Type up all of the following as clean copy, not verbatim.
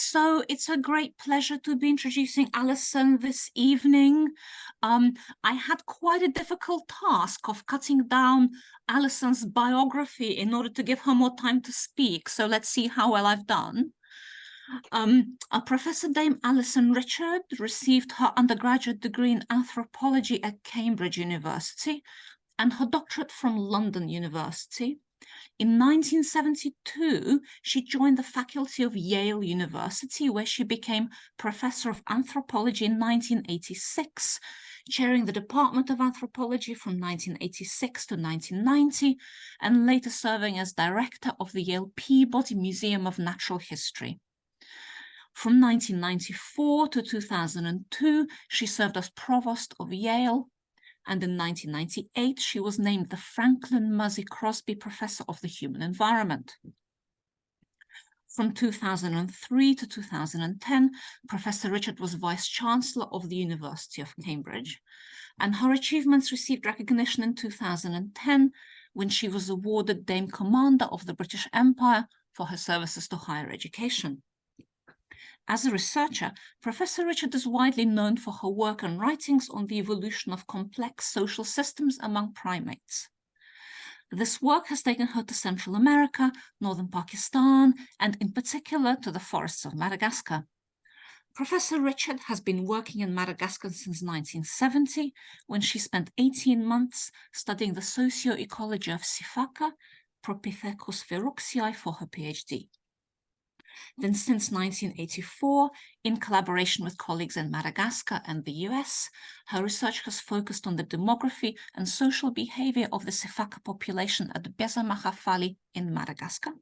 so it's a great pleasure to be introducing Alison this evening. I had quite a difficult task of cutting down Alison's biography in order to give her more time to speak. So let's see how well I've done. Professor Dame Alison Richard received her undergraduate degree in anthropology at Cambridge University and her doctorate from London University. In 1972, she joined the faculty of Yale University, where she became professor of anthropology in 1986, chairing the Department of Anthropology from 1986 to 1990, and later serving as director of the Yale Peabody Museum of Natural History. From 1994 to 2002, she served as provost of Yale, and in 1998, she was named the Franklin Muzzy Crosby Professor of the Human Environment. From 2003 to 2010, Professor Richard was Vice-Chancellor of the University of Cambridge, and her achievements received recognition in 2010 when she was awarded Dame Commander of the British Empire for her services to higher education. As a researcher, Professor Richard is widely known for her work and writings on the evolution of complex social systems among primates. This work has taken her to Central America, northern Pakistan, and in particular to the forests of Madagascar. Professor Richard has been working in Madagascar since 1970, when she spent 18 months studying the socio-ecology of Sifaka, Propithecus feroxii, for her PhD. Then since 1984, in collaboration with colleagues in Madagascar and the US, her research has focused on the demography and social behavior of the Sifaka population at Bezamahafali in Madagascar.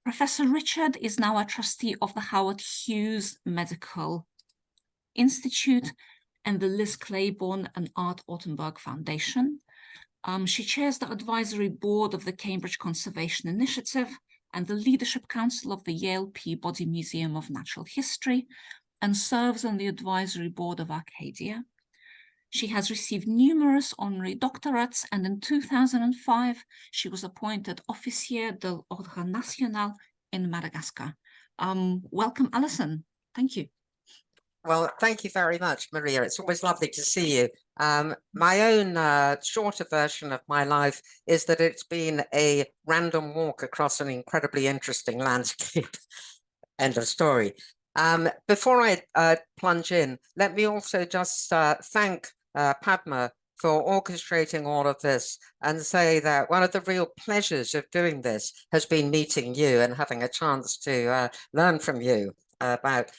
Professor Richard is now a trustee of the Howard Hughes Medical Institute and the Liz Claiborne and Art Ortenberg Foundation. She chairs the advisory board of the Cambridge Conservation Initiative and the Leadership Council of the Yale Peabody Museum of Natural History, and serves on the advisory board of Arcadia. She has received numerous honorary doctorates, and in 2005, she was appointed Officier de l'Ordre National in Madagascar. Welcome, Alison. Thank you. Well, thank you very much, Maria. It's always lovely to see you. My own shorter version of my life is that it's been a random walk across an incredibly interesting landscape. End of story. Before I plunge in, let me also just thank Padma for orchestrating all of this and say that one of the real pleasures of doing this has been meeting you and having a chance to learn from you about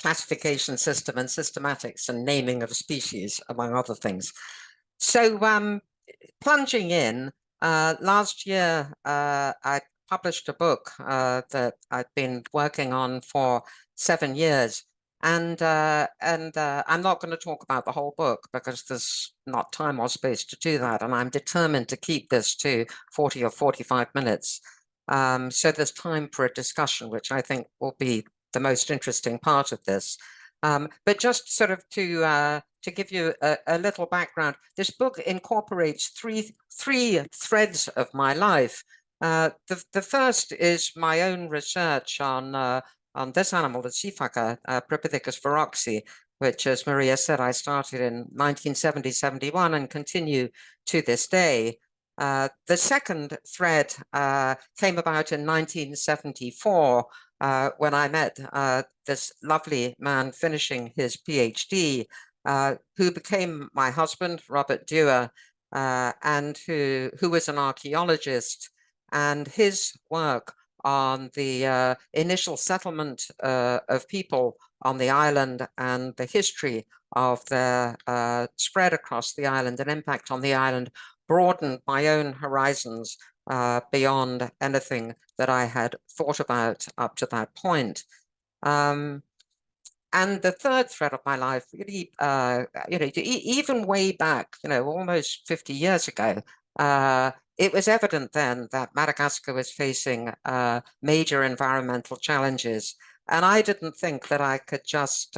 classification system and systematics and naming of species, among other things. So plunging in, last year I published a book that I've been working on for 7 years, and I'm not going to talk about the whole book because there's not time or space to do that, and I'm determined to keep this to 40 or 45 minutes. So there's time for a discussion, which I think will be the most interesting part of this. But just sort of to give you a little background, this book incorporates three threads of my life. The first is my own research on this animal, the Sifaka, Propithecus feroxi, which, as Maria said, I started in 1970-71 and continue to this day. The second thread came about in 1974 when I met this lovely man finishing his PhD, who became my husband, Robert Dewar, and who was an archaeologist, and his work on the initial settlement of people on the island and the history of their spread across the island and impact on the island broadened my own horizons beyond anything that I had thought about up to that point. And the third thread of my life, really, even way back, almost 50 years ago, it was evident then that Madagascar was facing major environmental challenges. And I didn't think that I could just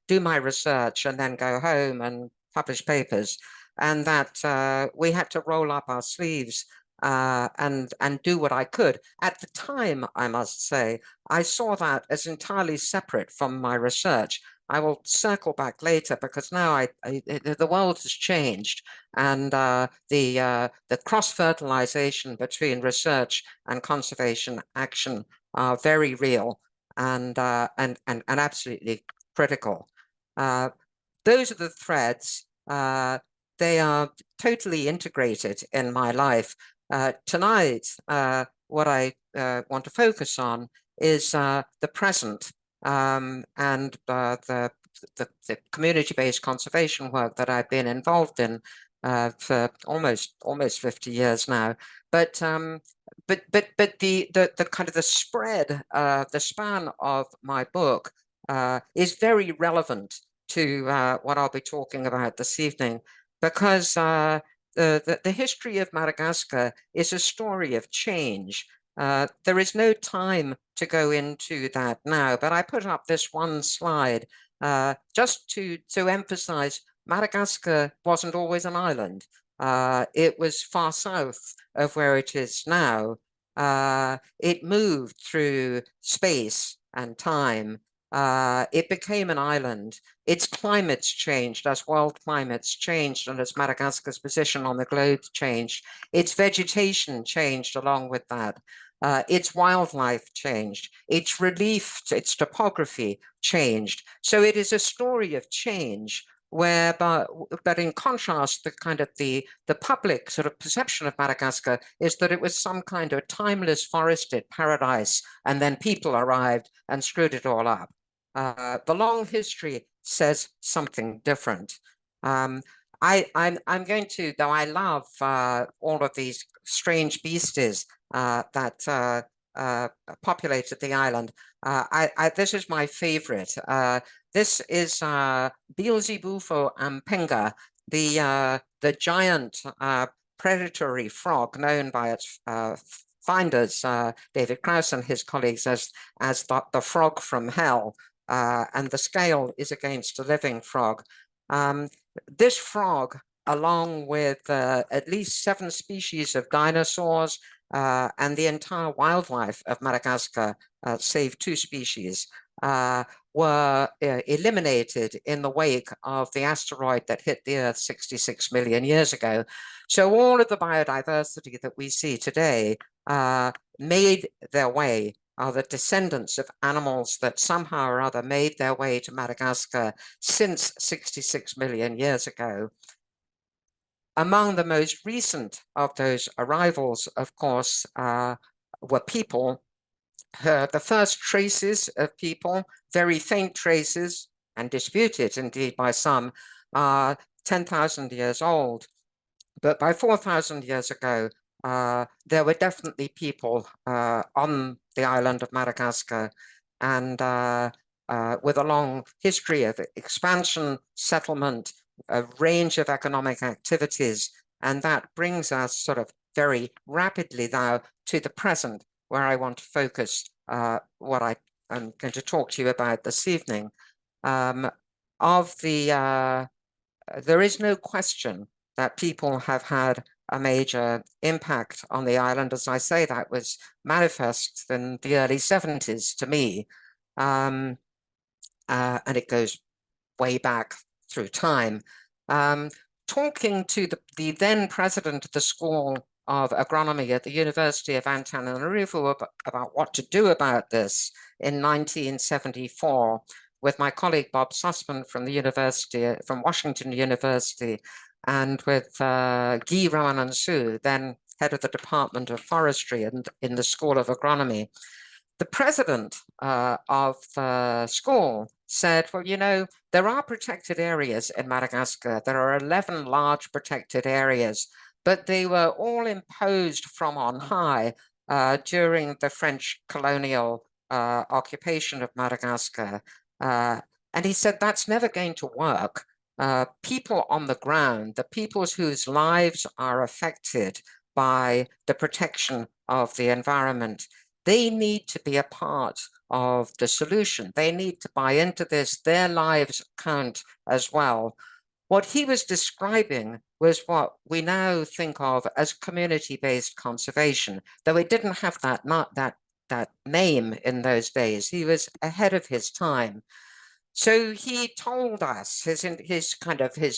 do my research and then go home and publish papers, and that we had to roll up our sleeves and do what I could. At the time, I must say, I saw that as entirely separate from my research. I will circle back later because now the world has changed, and the cross-fertilization between research and conservation action are very real and absolutely critical. Those are the threads. They are totally integrated in my life. Tonight, what I want to focus on is the present and the community-based conservation work that I've been involved in for almost 50 years now. But the kind of the spread, the span of my book is very relevant to what I'll be talking about this evening, because the history of Madagascar is a story of change. There is no time to go into that now, but I put up this one slide just to emphasize Madagascar wasn't always an island. It was far south of where it is now. It moved through space and time. It became an island. Its climates changed as world climates changed and as Madagascar's position on the globe changed. Its vegetation changed along with that. Its wildlife changed. Its relief, its topography changed. So it is a story of change where, but in contrast, the kind of the public sort of perception of Madagascar is that it was some kind of timeless forested paradise, and then people arrived and screwed it all up. The long history says something different. I'm going to, though I love all of these strange beasties that populated the island. This is my favorite. This is Beelzebufo ampenga, the giant predatory frog known by its finders, David Krause and his colleagues, as the frog from hell. And the scale is against a living frog. This frog, along with at least 7 species of dinosaurs and the entire wildlife of Madagascar, save 2 species, were eliminated in the wake of the asteroid that hit the Earth 66 million years ago. So all of the biodiversity that we see today made their way, are the descendants of animals that somehow or other made their way to Madagascar since 66 million years ago. Among the most recent of those arrivals, of course, were people. The first traces of people, very faint traces, and disputed indeed by some, are 10,000 years old. But by 4,000 years ago, there were definitely people on the island of Madagascar, and with a long history of expansion, settlement, a range of economic activities. And that brings us sort of very rapidly now to the present, where I want to focus what I'm going to talk to you about this evening. There is no question that people have had a major impact on the island. As I say, that was manifest in the early 70s to me. And it goes way back through time. Talking to the then president of the School of Agronomy at the University of Antananarivo about what to do about this in 1974, with my colleague Bob Sussman from the university, from Washington University, and with Guy Ramanansu, then head of the Department of Forestry in the School of Agronomy. The president of the school said, well, you know, there are protected areas in Madagascar. There are 11 large protected areas, but they were all imposed from on high during the French colonial occupation of Madagascar. And he said, that's never going to work. People on the ground, the peoples whose lives are affected by the protection of the environment, they need to be a part of the solution. They need to buy into this. Their lives count as well. What he was describing was what we now think of as community-based conservation, though it didn't have that name in those days. He was ahead of his time. So he told us, his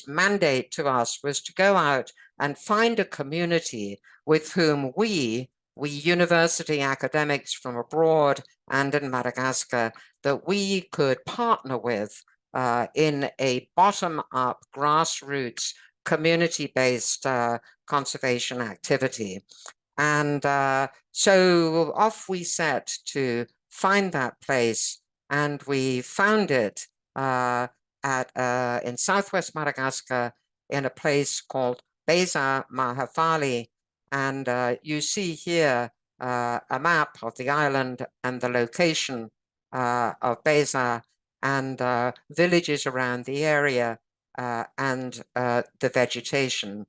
mandate to us was to go out and find a community with whom we university academics from abroad and in Madagascar, that we could partner with in a bottom-up, grassroots, community-based conservation activity. And so off we set to find that place, and we found it in southwest Madagascar in a place called Beza Mahafali. And you see here a map of the island and the location of Beza and villages around the area and the vegetation.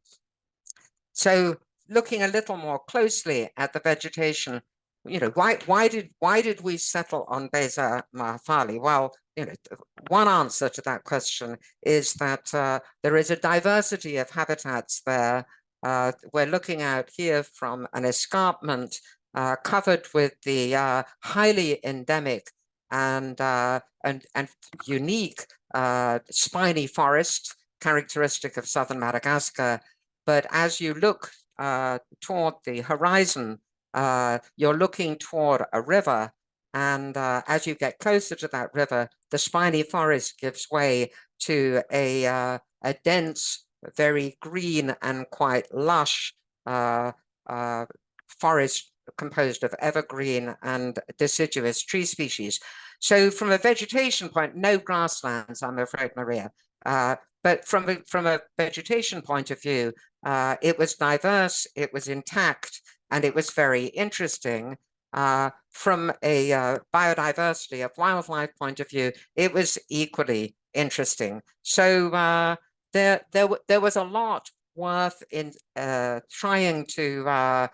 So looking a little more closely at the vegetation, you know, why did we settle on Beza Mahafali? Well, you know, one answer to that question is that there is a diversity of habitats there. We're looking out here from an escarpment covered with the highly endemic and unique spiny forest characteristic of southern Madagascar. But as you look toward the horizon, you're looking toward a river, and as you get closer to that river, the spiny forest gives way to a dense, very green and quite lush forest composed of evergreen and deciduous tree species. So from a vegetation point, no grasslands, I'm afraid, Maria. But from a vegetation point of view, it was diverse, it was intact, and it was very interesting. From a biodiversity of wildlife point of view, it was equally interesting. So there was a lot worth in trying to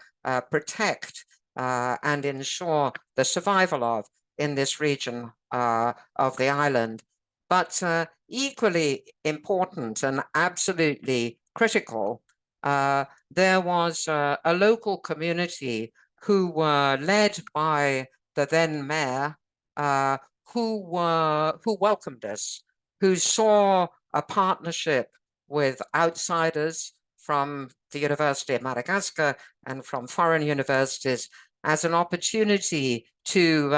protect and ensure the survival of in this region of the island. But equally important and absolutely critical, there was a local community who were led by the then mayor, who welcomed us, who saw a partnership with outsiders from the University of Madagascar and from foreign universities as an opportunity to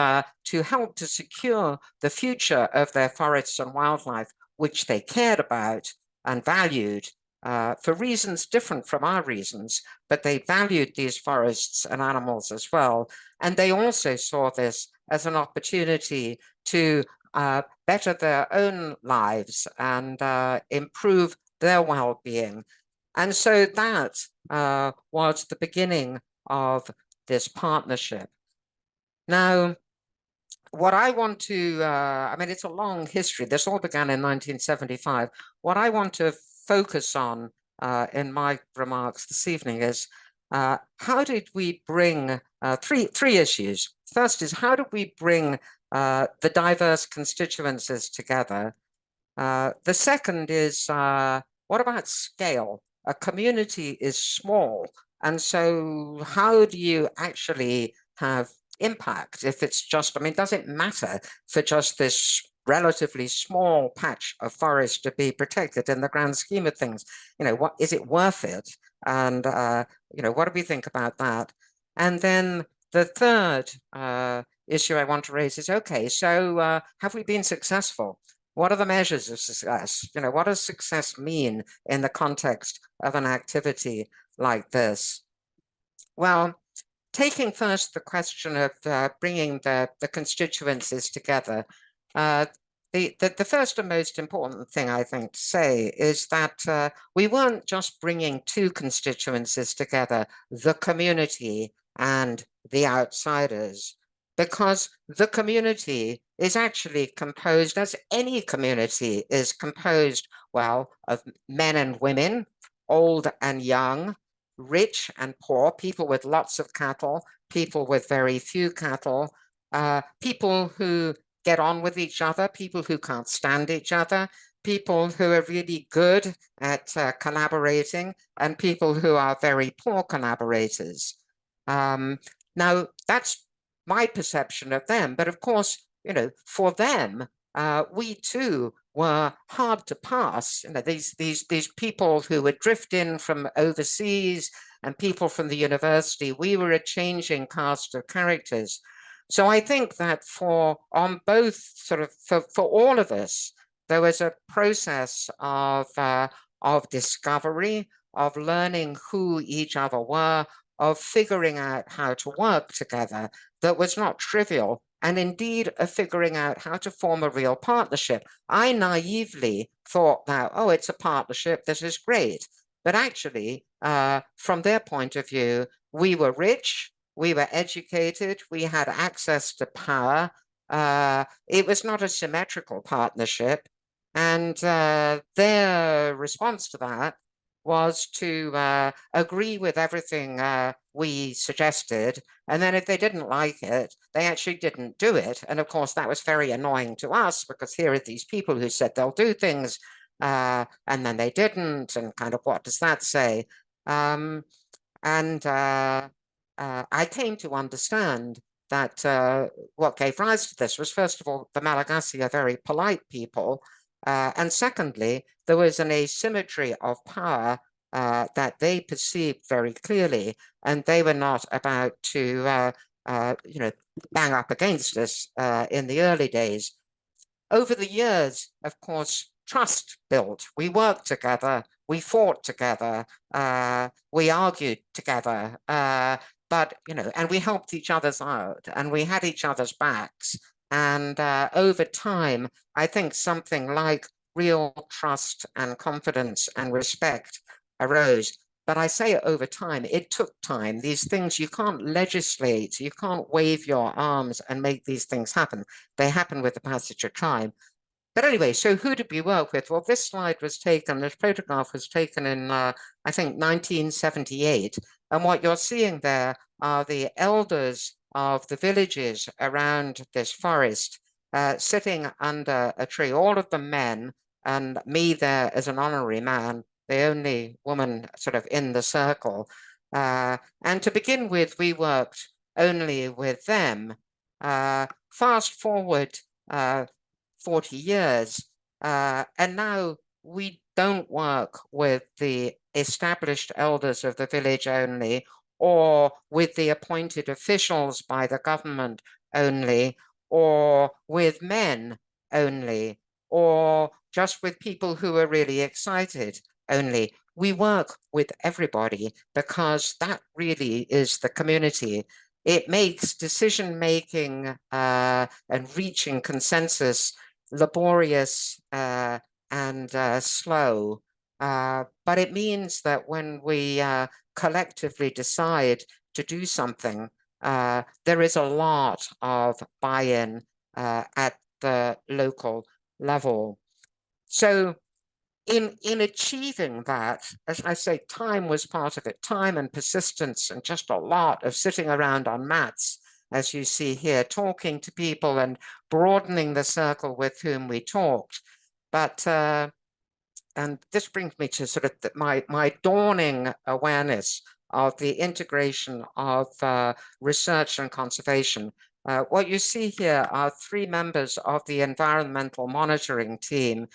help to secure the future of their forests and wildlife, which they cared about and valued for reasons different from our reasons, but they valued these forests and animals as well. And they also saw this as an opportunity to better their own lives and improve their well-being. And so that was the beginning of this partnership. Now, what I want to, I mean, it's a long history. This all began in 1975. What I want to focus on in my remarks this evening is how did we bring three issues. First is, how did we bring the diverse constituencies together? The second is, what about scale? A community is small, and so how do you actually have impact if it's just, I mean, does it matter for just this relatively small patch of forest to be protected in the grand scheme of things? You know, what is it worth it? And you know, what do we think about that? And then the third issue I want to raise is, okay, so have we been successful? What are the measures of success? You know, what does success mean in the context of an activity like this? Well, taking first the question of bringing the constituencies together, the first and most important thing I think to say is that we weren't just bringing two constituencies together, the community and the outsiders, because the community is actually composed, as any community is composed, well, of men and women, old and young, rich and poor, people with lots of cattle, people with very few cattle, people who get on with each other, people who can't stand each other, people who are really good at collaborating and people who are very poor collaborators. Now, that's my perception of them. But of course, you know, for them, we too were hard to pass. You know, these people who would drift in from overseas and people from the university, we were a changing cast of characters. So I think that on both sort of for all of us, there was a process of discovery, of learning who each other were, of figuring out how to work together that was not trivial, and indeed of figuring out how to form a real partnership. I naively thought that, oh, it's a partnership, this is great. But actually, from their point of view, we were rich, we were educated, we had access to power. It was not a symmetrical partnership. And their response to that was to agree with everything we suggested. And then if they didn't like it, they actually didn't do it. And of course, that was very annoying to us because here are these people who said they'll do things and then they didn't. And kind of what does that say? I came to understand that what gave rise to this was, first of all, the Malagasy are very polite people. And secondly, there was an asymmetry of power that they perceived very clearly, and they were not about to, bang up against us in the early days. Over the years, of course, trust built. We worked together, we fought together, we argued together, but, and we helped each other's out, and we had each other's backs. And over time, I think something like real trust and confidence and respect arose. But I say over time, it took time. These things, you can't legislate, you can't wave your arms and make these things happen. They happen with the passage of time. But anyway, so who did we work with? Well, this slide was taken, this photograph was taken in, I think, 1978. And what you're seeing there are the elders of the villages around this forest sitting under a tree, all of them men, and me there as an honorary man, the only woman sort of in the circle. And to begin with, we worked only with them. Fast forward 40 years, and now we don't work with the established elders of the village only, or with the appointed officials by the government only, or with men only, or just with people who are really excited only. We work with everybody because that really is the community. It makes decision-making and reaching consensus laborious and slow. But it means that when we collectively decide to do something, there is a lot of buy-in at the local level. So in achieving that, as I say, time was part of it, time and persistence, and just a lot of sitting around on mats, as you see here, talking to people and broadening the circle with whom we talked. But and this brings me to sort of my dawning awareness of the integration of research and conservation. What you see here are 3 members of the environmental monitoring team.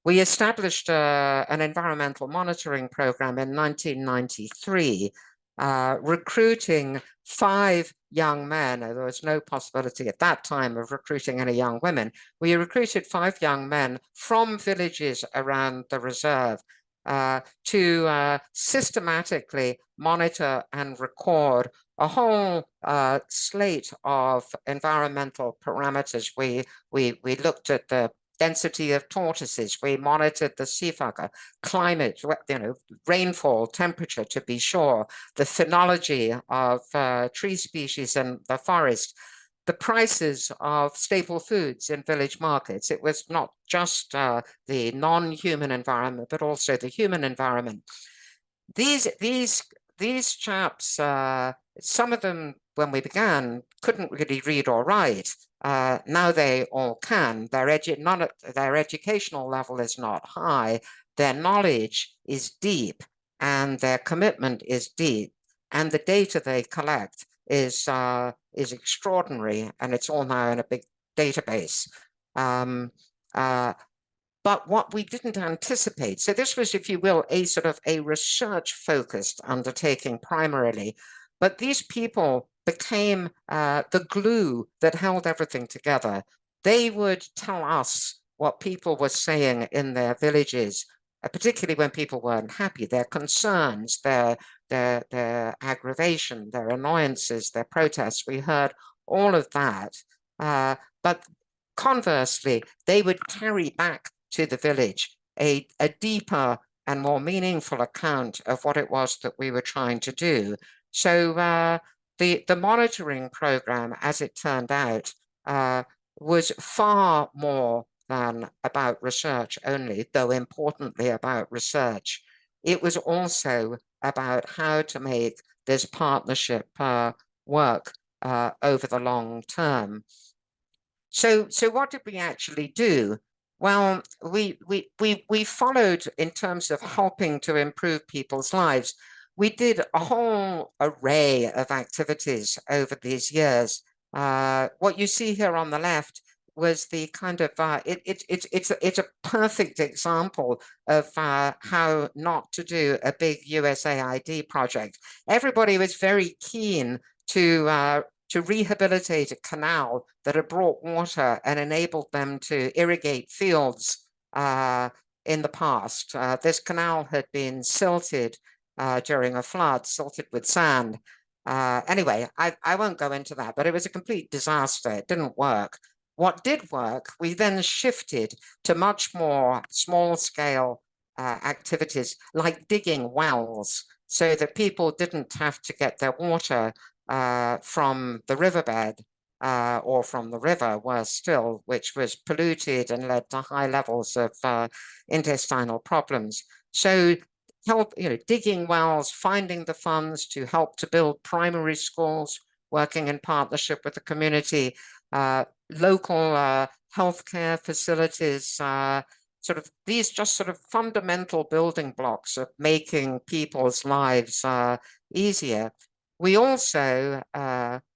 We established an environmental monitoring program in 1993, recruiting 5 young men. There was no possibility at that time of recruiting any young women. We recruited 5 young men from villages around the reserve to systematically monitor and record a whole slate of environmental parameters. We looked at the density of tortoises, we monitored the sifaka, climate, rainfall, temperature, to be sure, the phenology of tree species in the forest, the prices of staple foods in village markets. It was not just the non-human environment, but also the human environment. These chaps, some of them, when we began, couldn't really read or write. now they all can. Their educational level is not high, their knowledge is deep, and their commitment is deep, and the data they collect is extraordinary, and it's all now in a big database. But what we didn't anticipate, so this was, if you will, a sort of a research-focused undertaking primarily, but these people became the glue that held everything together. They would tell us what people were saying in their villages, particularly when people weren't happy, their concerns, their aggravation, their annoyances, their protests. We heard all of that. But conversely, they would carry back to the village a deeper and more meaningful account of what it was that we were trying to do. So the monitoring program, as it turned out, was far more than about research only, though importantly about research. It was also about how to make this partnership work over the long term. So what did we actually do? Well, we followed in terms of helping to improve people's lives. We did a whole array of activities over these years. What you see here on the left was the kind of it's a perfect example of how not to do a big USAID project. Everybody was very keen to rehabilitate a canal that had brought water and enabled them to irrigate fields in the past. This canal had been silted during a flood, silted with sand. Anyway, I won't go into that, but it was a complete disaster. It didn't work. What did work, we then shifted to much more small-scale activities like digging wells so that people didn't have to get their water from the riverbed or from the river, worse still, which was polluted and led to high levels of intestinal problems. So digging wells, finding the funds to help to build primary schools, working in partnership with the community, local healthcare facilities, these sort of fundamental building blocks of making people's lives easier. We also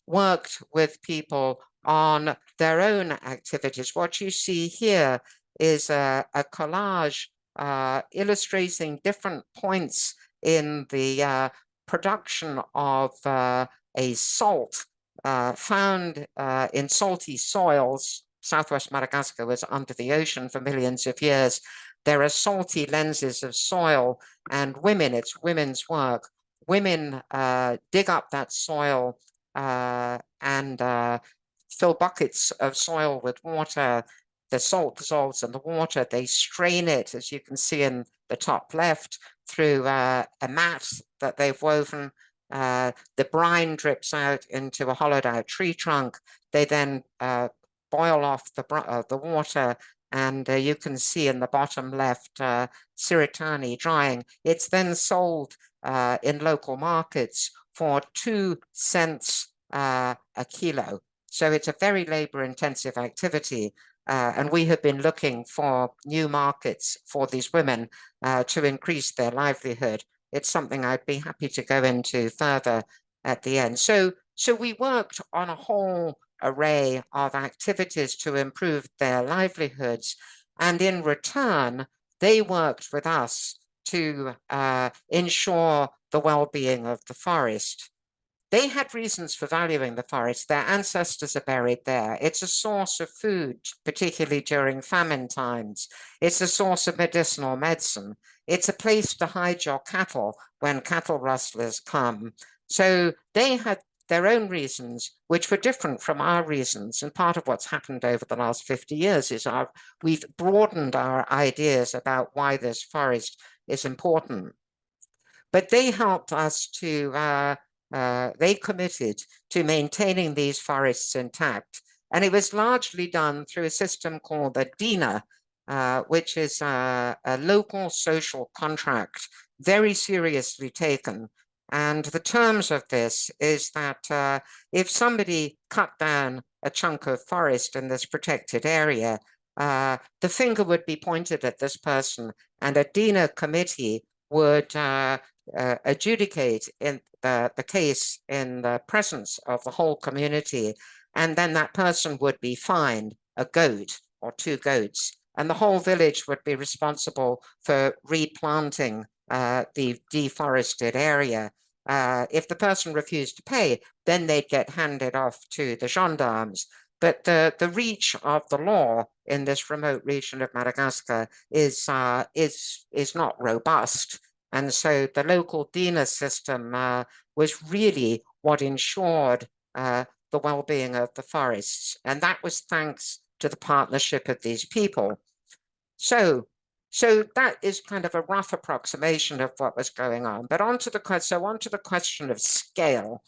worked with people on their own activities. What you see here is a collage illustrating different points in the production of a salt found in salty soils. Southwest Madagascar was under the ocean for millions of years. There are salty lenses of soil, and it's women's work. Women dig up that soil and fill buckets of soil with water. The salt dissolves in the water. They strain it, as you can see in the top left, through a mat that they've woven. The brine drips out into a hollowed out tree trunk. They then boil off the water, and you can see in the bottom left siritani drying. It's then sold in local markets for 2 cents a kilo. So it's a very labor-intensive activity. And we have been looking for new markets for these women to increase their livelihood. It's something I'd be happy to go into further at the end. So we worked on a whole array of activities to improve their livelihoods. And in return, they worked with us to ensure the well-being of the forest. They had reasons for valuing the forest. Their ancestors are buried there. It's a source of food, particularly during famine times. It's a source of medicinal medicine. It's a place to hide your cattle when cattle rustlers come. So they had their own reasons, which were different from our reasons. And part of what's happened over the last 50 years is we've broadened our ideas about why this forest is important. But they helped us to they committed to maintaining these forests intact. And it was largely done through a system called the DINA, which is a local social contract, very seriously taken. And the terms of this is that if somebody cut down a chunk of forest in this protected area, the finger would be pointed at this person, and a DINA committee would adjudicate in the case in the presence of the whole community, and then that person would be fined a goat or 2 goats, and the whole village would be responsible for replanting the deforested area. If the person refused to pay, then they'd get handed off to the gendarmes. But the reach of the law in this remote region of Madagascar is not robust. And so the local DINA system was really what ensured the well-being of the forests. And that was thanks to the partnership of these people. So that is kind of a rough approximation of what was going on. But onto the question of scale.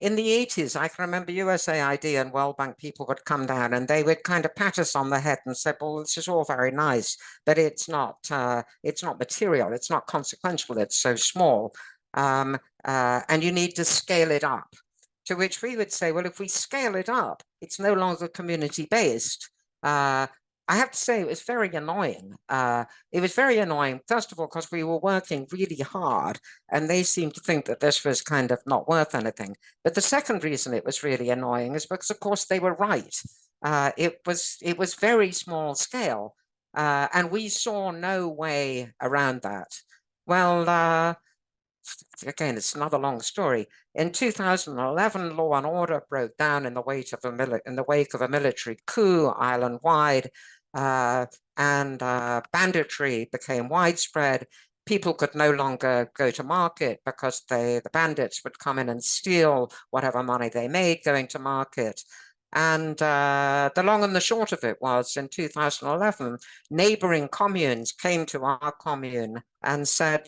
In the 80s, I can remember USAID and World Bank people would come down and they would kind of pat us on the head and say, well, this is all very nice, but it's not material, it's not consequential, it's so small, and you need to scale it up. To which we would say, well, if we scale it up, it's no longer community-based. I have to say it was very annoying. It was very annoying, first of all, because we were working really hard and they seemed to think that this was kind of not worth anything. But the second reason it was really annoying is because, of course, they were right. It was very small scale and we saw no way around that. Well, again, it's another long story. In 2011, law and order broke down in the wake of a military coup island-wide, and banditry became widespread. People could no longer go to market because the bandits would come in and steal whatever money they made going to market. And the long and the short of it was, in 2011, neighboring communes came to our commune and said,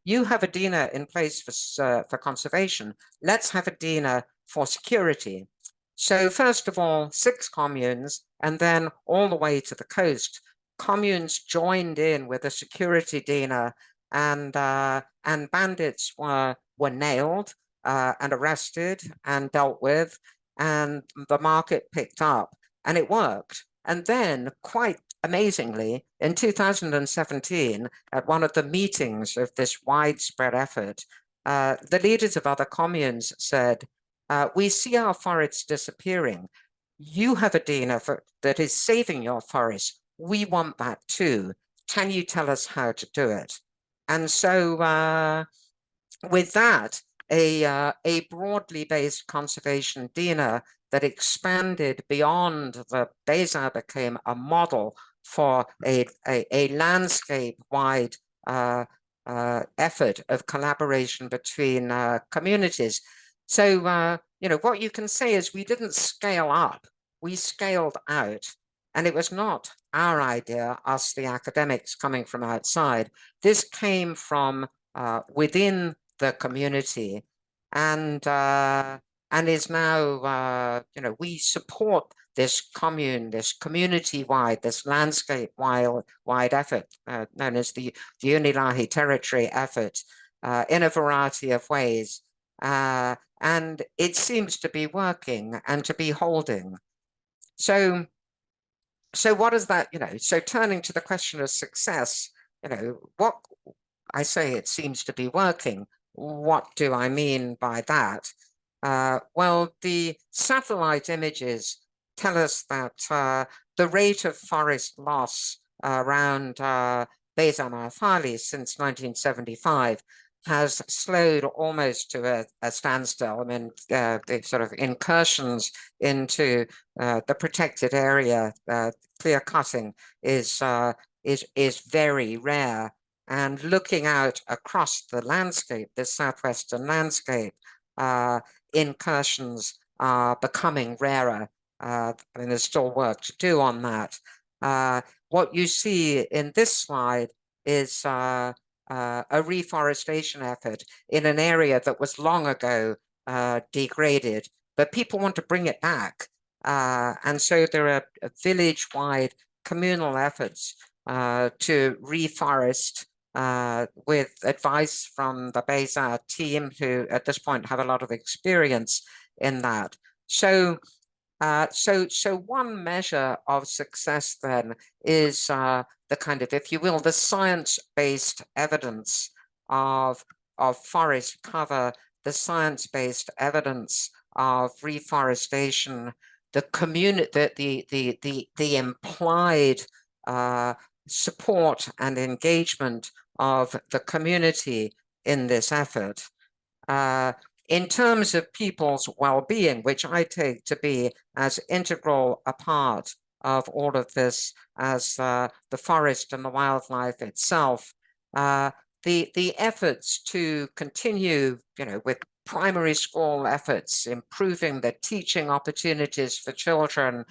you have a DINA in place for conservation. Let's have a DINA for security. So first of all, 6 communes, and then all the way to the coast, communes joined in with a security DINA, and bandits were nailed and arrested and dealt with, and the market picked up and it worked. And then, quite amazingly, in 2017, at one of the meetings of this widespread effort, the leaders of other communes said, we see our forests disappearing. You have a DINA that is saving your forest. We want that too. Can you tell us how to do it? And so with that, a broadly based conservation DINA that expanded beyond the Beza became a model for a landscape-wide effort of collaboration between communities. So, you know, what you can say is we didn't scale up, we scaled out. And it was not our idea, us, the academics coming from outside. This came from within the community, and is now, you know, we support this commune, this community-wide, this landscape-wide effort known as the Unilahi Territory effort in a variety of ways. And it seems to be working and to be holding. So what does that, you know, so turning to the question of success, you know, what I say it seems to be working. What do I mean by that? Well, the satellite images tell us that the rate of forest loss around Beza Mawhali since 1975 has slowed almost to a standstill. I mean, the sort of incursions into the protected area, clear cutting is very rare. And looking out across the landscape, the southwestern landscape, incursions are becoming rarer. I mean, there's still work to do on that. What you see in this slide is a reforestation effort in an area that was long ago degraded, but people want to bring it back. And so there are village-wide communal efforts to reforest with advice from the Beza team, who at this point have a lot of experience in that. So one measure of success then is the kind of, if you will, the science-based evidence of forest cover, the science-based evidence of reforestation, the community, the implied support and engagement of the community in this effort. In terms of people's well-being, which I take to be as integral a part of all of this as the forest and the wildlife itself, the efforts to continue, with primary school efforts, improving the teaching opportunities for children,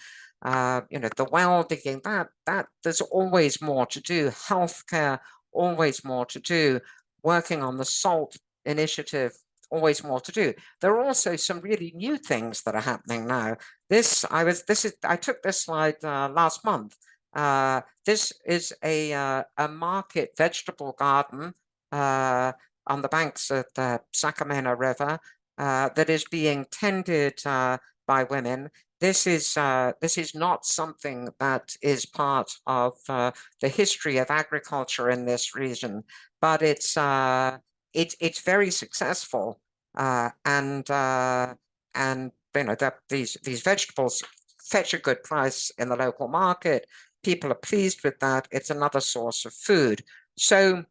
the well-being, that there's always more to do. Healthcare, always more to do. Working on the SALT initiative, always more to do. There are also some really new things that are happening now. I took this slide last month. This is a market vegetable garden on the banks of the Sacramento River that is being tended by women. This is not something that is part of the history of agriculture in this region, but it's very successful, and these vegetables fetch a good price in the local market. People are pleased with that. It's another source of food. So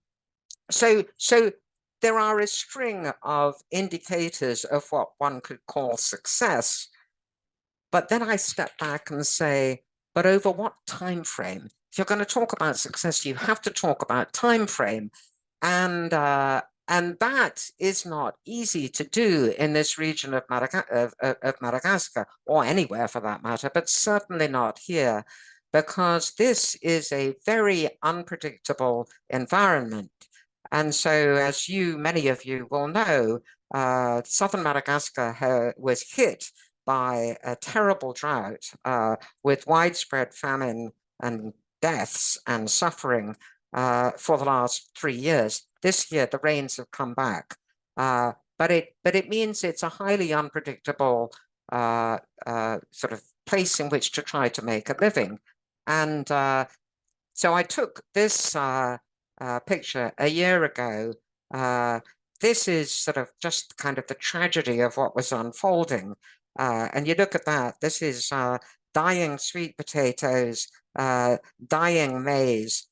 there are a string of indicators of what one could call success. But then I step back and say, but over what time frame? If you're going to talk about success, you have to talk about time frame. And that is not easy to do in this region of Madagascar, or anywhere for that matter, but certainly not here, because this is a very unpredictable environment. And so, as many of you will know, southern Madagascar was hit by a terrible drought with widespread famine and deaths and suffering for the last 3 years. This year, the rains have come back, but it means it's a highly unpredictable sort of place in which to try to make a living. And so I took this picture a year ago. This is sort of just kind of the tragedy of what was unfolding. And you look at that, this is dying sweet potatoes, dying maize,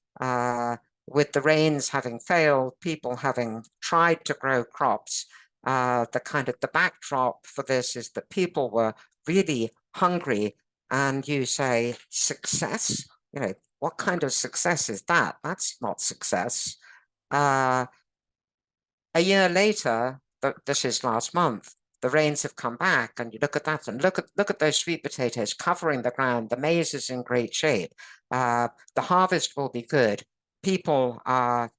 with the rains having failed, people having tried to grow crops. The backdrop for this is that people were really hungry, and you say, success? What kind of success is that? That's not success. A year later, this is last month, the rains have come back, and you look at that, and look at those sweet potatoes covering the ground. The maize is in great shape. The harvest will be good. People are,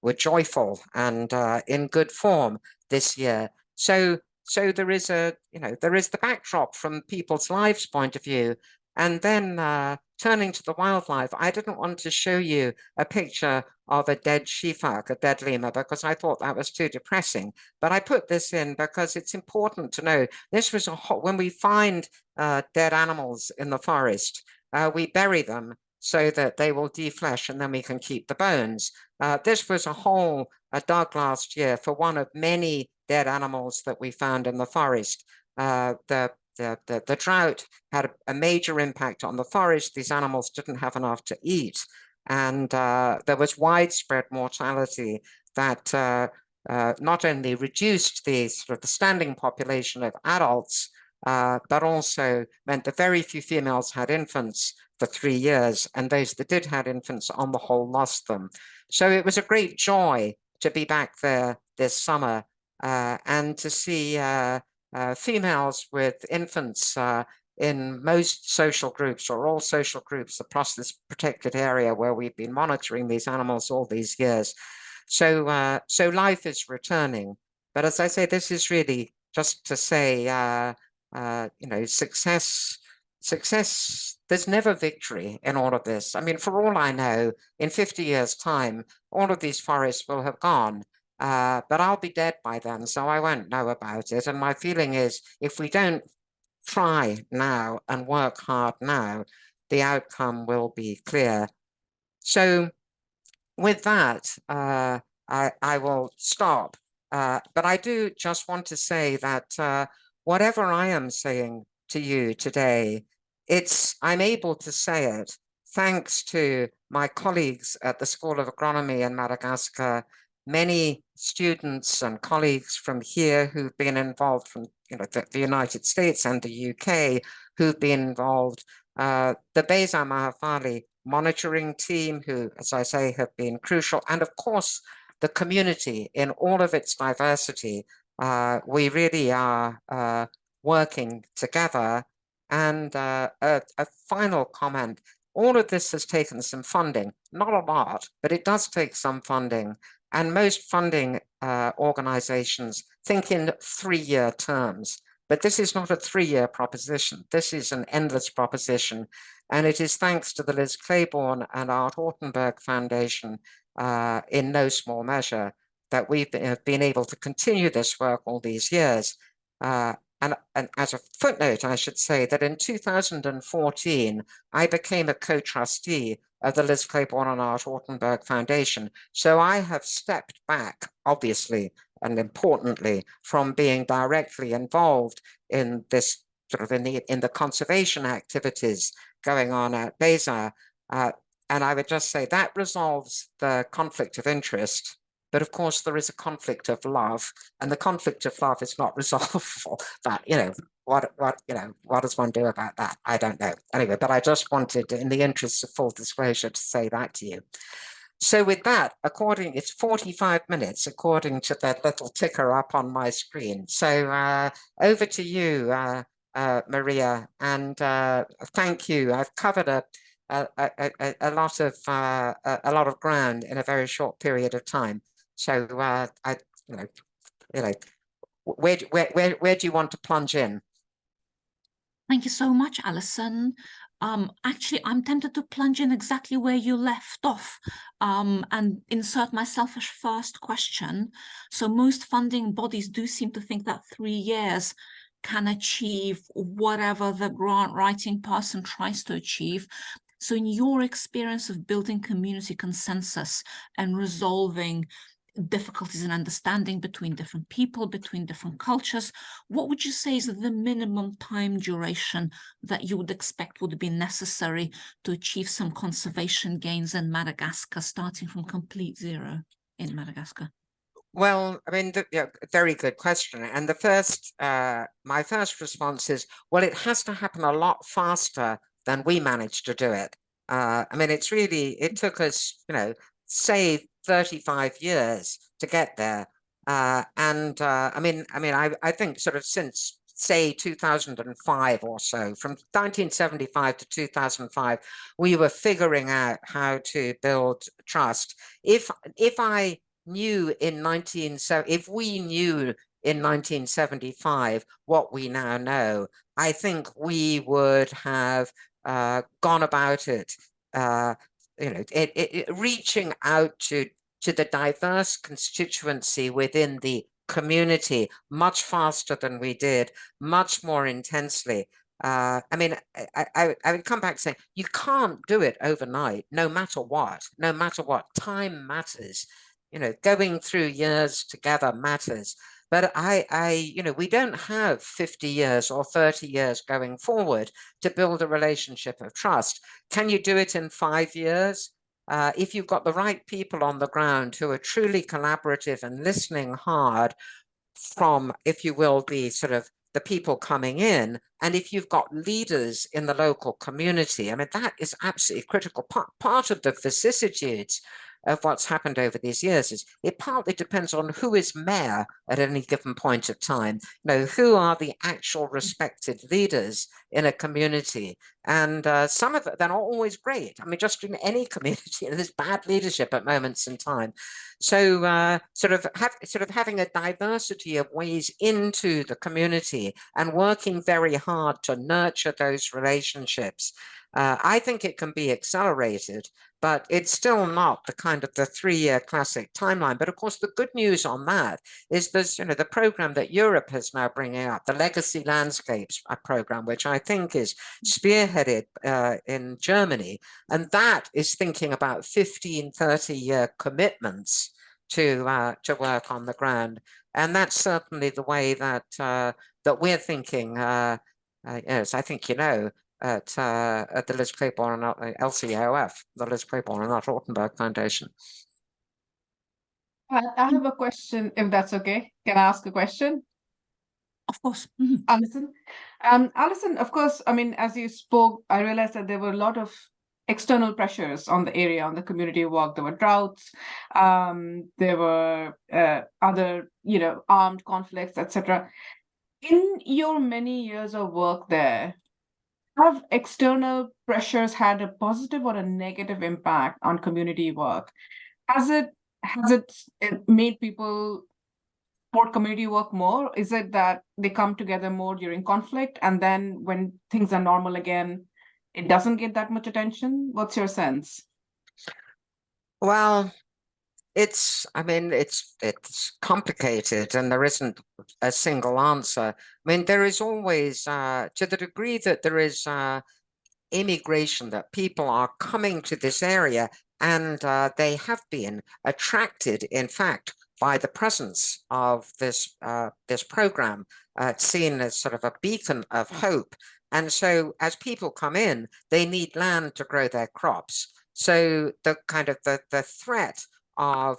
were joyful and in good form this year. So there is the backdrop from people's lives' point of view. And then turning to the wildlife, I didn't want to show you a picture of a dead shifak, a dead lemur, because I thought that was too depressing. But I put this in because it's important to know this was when we find dead animals in the forest, we bury them so that they will deflesh, and then we can keep the bones. This was a hole dug last year for one of many dead animals that we found in the forest. The drought had a major impact on the forest. These animals didn't have enough to eat, and there was widespread mortality that not only reduced the standing population of adults, but also meant that very few females had infants for 3 years, and those that did have infants on the whole lost them. So it was a great joy to be back there this summer and to see females with infants in most social groups, or all social groups, across this protected area where we've been monitoring these animals all these years. So life is returning. But as I say, this is really just to say, success, there's never victory in all of this. I mean, for all I know, in 50 years' time, all of these forests will have gone. but I'll be dead by then, so I won't know about it. And my feeling is, if we don't try now and work hard now, the outcome will be clear. So with that, I will stop. But I do just want to say that whatever I am saying to you today, I'm able to say it thanks to my colleagues at the School of Agronomy in Madagascar, many students and colleagues from here who've been involved from the United States and the UK who've been involved, the Beza Mahafali monitoring team who, as I say, have been crucial, and of course, the community in all of its diversity. We really are working together. And a final comment, all of this has taken some funding, not a lot, but it does take some funding. And most funding organizations think in 3-year terms. But this is not a 3-year proposition. This is an endless proposition. And it is thanks to the Liz Claiborne and Art Ortenberg Foundation, in no small measure, that we've been able to continue this work all these years. And as a footnote, I should say that in 2014, I became a co-trustee of the Liz Claiborne and Art Ortenberg Foundation. So I have stepped back, obviously, and importantly, from being directly involved in this sort of in the conservation activities going on at Beza. And I would just say that resolves the conflict of interest. But of course, there is a conflict of love, and the conflict of love is not resolvable. But what does one do about that? I don't know. Anyway, but I just wanted, in the interest of full disclosure, to say that to you. So with that, it's 45 minutes, according to that little ticker up on my screen. So over to you, Maria, and thank you. I've covered a lot of ground in a very short period of time. So where do you want to plunge in? Thank you so much, Alison. Actually, I'm tempted to plunge in exactly where you left off, and insert my selfish first question. So most funding bodies do seem to think that 3 years can achieve whatever the grant writing person tries to achieve. So in your experience of building community consensus and resolving difficulties in understanding between different people, between different cultures, what would you say is the minimum time duration that you would expect would be necessary to achieve some conservation gains in Madagascar, starting from complete zero in Madagascar? Well, I mean, very good question. And my first response is, well, it has to happen a lot faster than we managed to do it. I mean, it took us, say 35 years to get there. I think sort of since, say, 2005 or so, from 1975 to 2005, we were figuring out how to build trust. If we knew in 1975 what we now know, I think we would have gone about it, reaching out to the diverse constituency within the community much faster than we did, much more intensely. I would come back saying you can't do it overnight, no matter what. Time matters. Going through years together matters. But we don't have 50 years or 30 years going forward to build a relationship of trust. Can you do it in 5 years? If you've got the right people on the ground who are truly collaborative and listening hard from, if you will, the people coming in, and if you've got leaders in the local community, I mean, that is absolutely critical. Part of the vicissitudes of what's happened over these years is it partly depends on who is mayor at any given point of time. Who are the actual respected leaders in a community? And some of it, they're not always great. I mean, just in any community, there's bad leadership at moments in time. So having a diversity of ways into the community and working very hard to nurture those relationships, I think it can be accelerated. but it's still not the kind of the 3-year classic timeline. But of course, the good news on that is there's, you know, the program that Europe is now bringing up, the Legacy Landscapes program, which I think is spearheaded in Germany. And that is thinking about 15, 30-year commitments to work on the ground. And that's certainly the way that that we're thinking. Yes, I think you know, at the Liz Claiborne LCOF, the Liz Claiborne and Art Ortenberg Foundation. I have a question, if that's okay. Can I ask a question? Of course. Alison? Alison, of course, I mean, as you spoke, I realized that there were a lot of external pressures on the area, on the community work. There were droughts, there were other, you know, armed conflicts, etc. In your many years of work there, have external pressures had a positive or a negative impact on community work? Has it made people support community work more? Is it that they come together more during conflict, and then when things are normal again, it doesn't get that much attention? What's your sense? Well, I mean, it's complicated, and there isn't a single answer. I mean, there is always, to the degree that there is immigration, that people are coming to this area, and they have been attracted, in fact, by the presence of this this program, seen as sort of a beacon of hope. And so, as people come in, they need land to grow their crops. So the kind of the threat of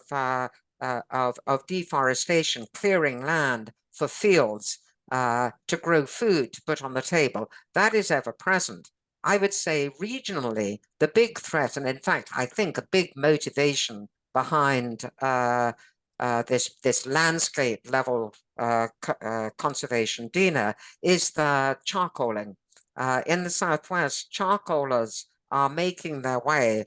deforestation, clearing land for fields to grow food to put on the table, that is ever present. I would say regionally, the big threat, and in fact, I think a big motivation behind this landscape level conservation, Dina, is the charcoaling. In the Southwest, charcoalers are making their way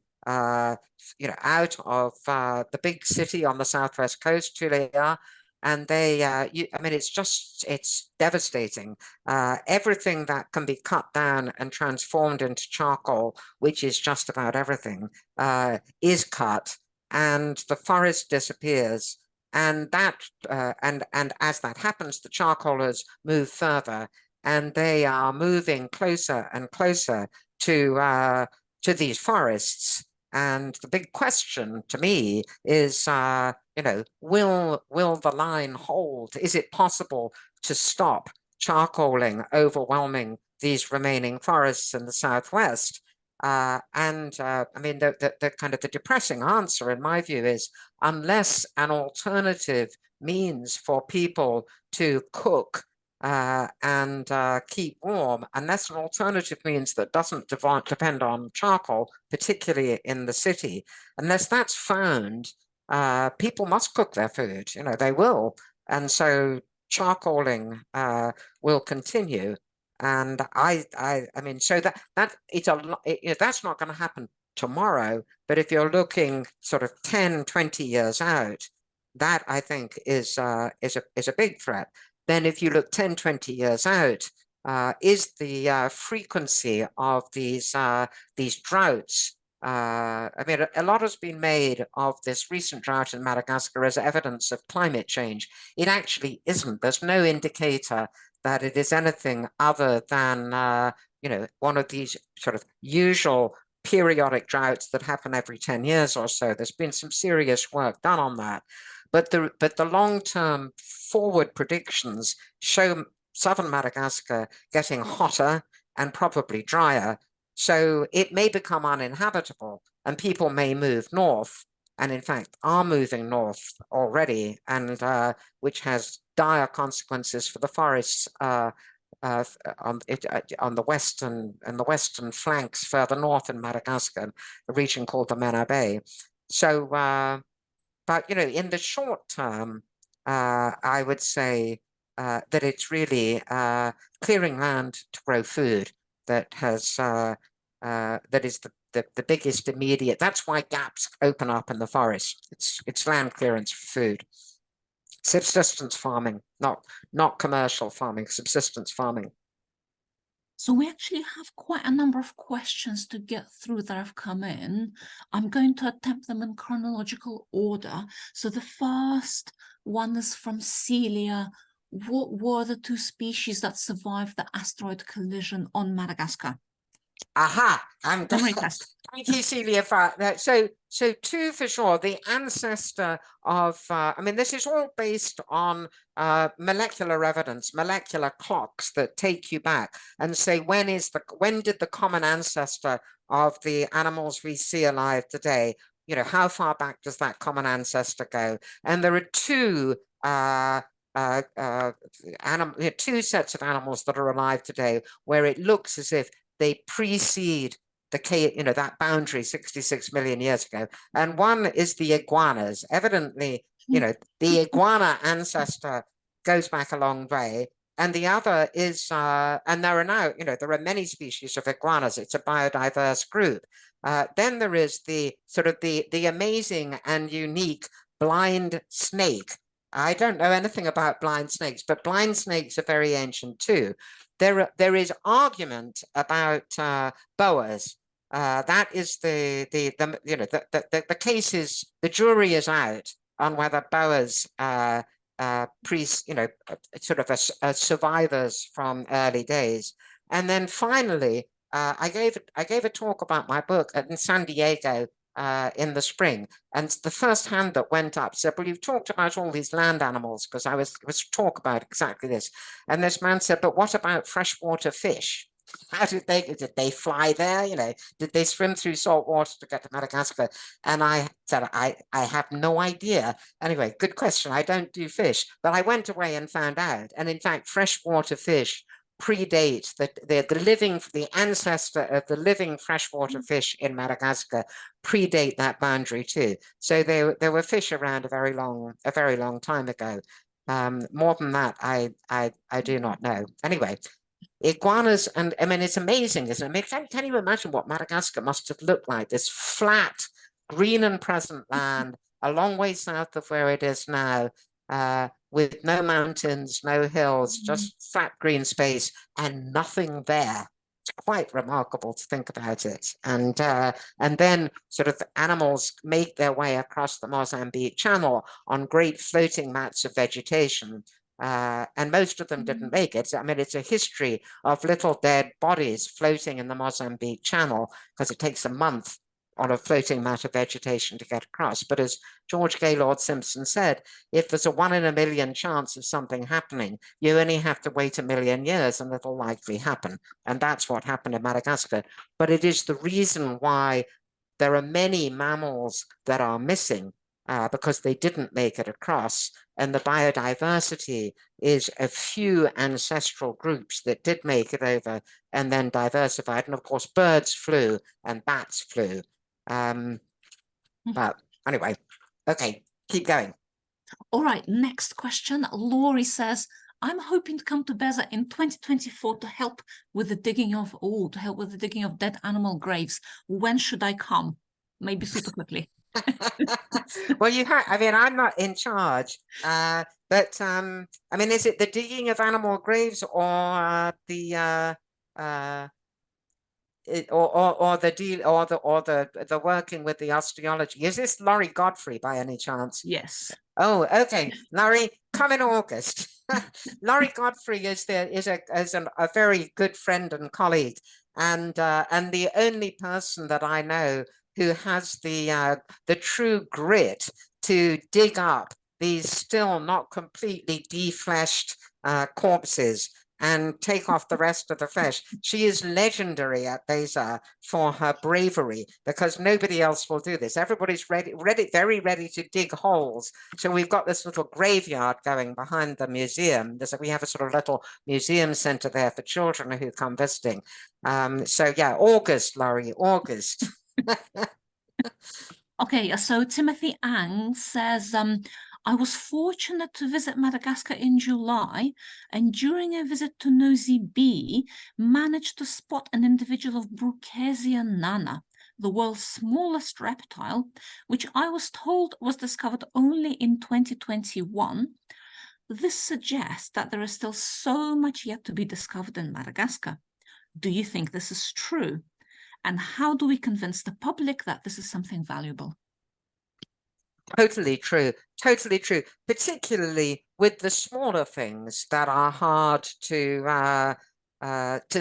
you know, out of the big city on the Southwest coast, Tulia, and they, I mean, it's devastating. Everything that can be cut down and transformed into charcoal, which is just about everything, is cut, and the forest disappears. And that, and as that happens, the charcoalers move further, and they are moving closer and closer to these forests. And the big question to me is, you know, will the line hold? Is it possible to stop charcoaling overwhelming these remaining forests in the Southwest? I mean, the kind of the depressing answer, in my view, is unless an alternative means for people to cook and keep warm, unless an alternative means that doesn't depend on charcoal, particularly in the city, unless that's found, people must cook their food, you know, they will. And so charcoaling will continue. And I mean, so that it's that's not going to happen tomorrow, but if you're looking sort of 10, 20 years out, that I think is a big threat. Then if you look 10, 20 years out, is the frequency of these droughts. I mean, a lot has been made of this recent drought in Madagascar as evidence of climate change. It actually isn't. There's no indicator that it is anything other than, you know, one of these sort of usual periodic droughts that happen every 10 years or so. There's been some serious work done on that. But the long-term forward predictions show southern Madagascar getting hotter and probably drier. So it may become uninhabitable, and people may move north, and in fact are moving north already, and which has dire consequences for the forests on the western flanks further north in Madagascar, a region called the Mena Bay. So, but you know, in the short term, I would say that it's really clearing land to grow food that has that is the biggest immediate. That's why gaps open up in the forest. It's land clearance for food, subsistence farming, not commercial farming, subsistence farming. So we actually have quite a number of questions to get through that have come in. I'm going to attempt them in chronological order. So the first one is from Celia. What were the two species that survived the asteroid collision on Madagascar? Aha, I'm Memory test. Thank you, Celia, for that. So two for sure. The ancestor of, I mean, this is all based on molecular evidence, molecular clocks that take you back and say when did the common ancestor of the animals we see alive today? You know, how far back does that common ancestor go? And there are two two sets of animals that are alive today where it looks as if they precede that boundary 66 million years ago. And one is the iguanas. Evidently, the iguana ancestor goes back a long way. And the other is, and there are now, there are many species of iguanas. It's a biodiverse group. Then there is the sort of the amazing and unique blind snake. I don't know anything about blind snakes, but blind snakes are very ancient too. There is argument about boas. That is the case is, the jury is out on whether boas sort of survivors from early days. And then finally, I gave a talk about my book in San Diego in the spring, and the first hand that went up said, well, you've talked about all these land animals, because I was talk about exactly this. And this man said, but what about freshwater fish? How did they fly there? Did they swim through salt water to get to Madagascar? And I said, I have no idea. Anyway, good question. I don't do fish, but I went away and found out. And in fact, freshwater fish predate the ancestor of the living freshwater fish in Madagascar predate that boundary too. So there were fish around a very long time ago. More than that, I do not know. Anyway, iguanas, and I mean, it's amazing, isn't it? Can you imagine what Madagascar must have looked like? This flat, green and pleasant land, a long way south of where it is now, with no mountains, no hills, just flat green space and nothing there. It's quite remarkable to think about it. And then sort of animals make their way across the Mozambique Channel on great floating mats of vegetation. And most of them didn't make it. I mean, it's a history of little dead bodies floating in the Mozambique Channel, because it takes a month on a floating mat of vegetation to get across. But as George Gaylord Simpson said, if there's a 1 in a million chance of something happening, you only have to wait 1 million years and it'll likely happen. And that's what happened in Madagascar. But it is the reason why there are many mammals that are missing, because they didn't make it across. And the biodiversity is a few ancestral groups that did make it over and then diversified. And of course, birds flew and bats flew. But anyway, okay, keep going. All right, next question. Laurie says, I'm hoping to come to Beza in 2024 to help with the digging of dead animal graves. When should I come? Maybe super quickly. Well, I mean, I'm not in charge, but I mean, is it the digging of animal graves or the the working with the osteology? Is this Laurie Godfrey by any chance? Yes. Oh, okay. Laurie, come in August. Laurie Godfrey is a very good friend and colleague, and the only person that I know who has the true grit to dig up these still not completely defleshed corpses and take off the rest of the flesh. She is legendary at Beza for her bravery, because nobody else will do this. Everybody's very ready to dig holes. So we've got this little graveyard going behind the museum. We have a sort of little museum center there for children who come visiting. So yeah, August, Laurie, August. Okay, so Timothy Ang says, I was fortunate to visit Madagascar in July, and during a visit to Nosy B, managed to spot an individual of Bruckesia nana, the world's smallest reptile, which I was told was discovered only in 2021. This suggests that there is still so much yet to be discovered in Madagascar. Do you think this is true? And how do we convince the public that this is something valuable? Totally true, totally true, particularly with the smaller things that are hard to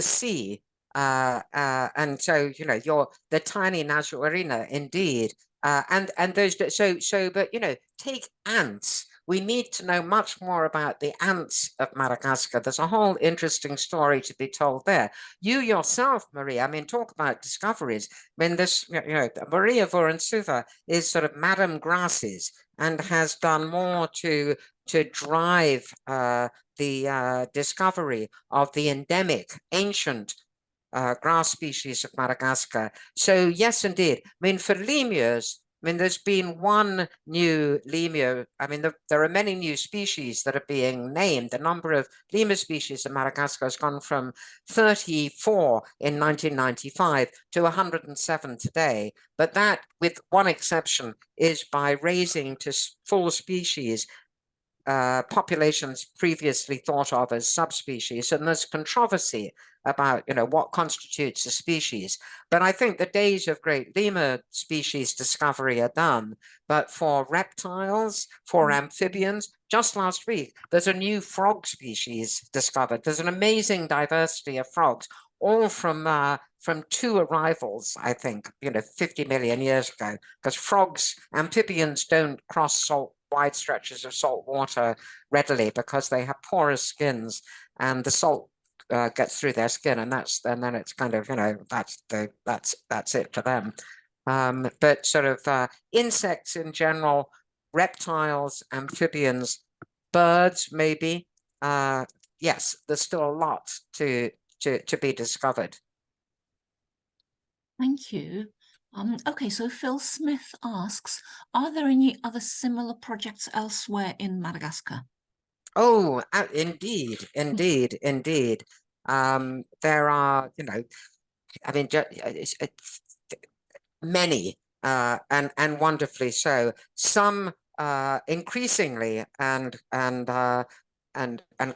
see. And so, you know, the tiny Nasuarina, indeed. And those, but, you know, take ants. We need to know much more about the ants of Madagascar. There's a whole interesting story to be told there. You yourself, Maria, I mean, talk about discoveries. I mean, this, you know, Maria Vorontsova is sort of Madame Grasses and has done more to drive the discovery of the endemic ancient grass species of Madagascar. So yes, indeed. I mean, for lemurs, I mean, there's been one new lemur. I mean, there are many new species that are being named. The number of lemur species in Madagascar has gone from 34 in 1995 to 107 today. But that, with one exception, is by raising to full species populations previously thought of as subspecies, and there's controversy about, you know, what constitutes a species. But I think the days of great lemur species discovery are done. But for reptiles, for amphibians, just last week, there's a new frog species discovered. There's an amazing diversity of frogs, all from two arrivals, I think, you know, 50 million years ago, because frogs, amphibians don't cross wide stretches of salt water readily because they have porous skins, and the salt gets through their skin, and then it's kind of, you know, that's it for them. But sort of insects in general, reptiles, amphibians, birds, maybe. Yes, there's still a lot to be discovered. Thank you. Okay, so Phil Smith asks, are there any other similar projects elsewhere in Madagascar? Oh, indeed, indeed, indeed. There are, you know, I mean, it's many, and wonderfully so. Some increasingly and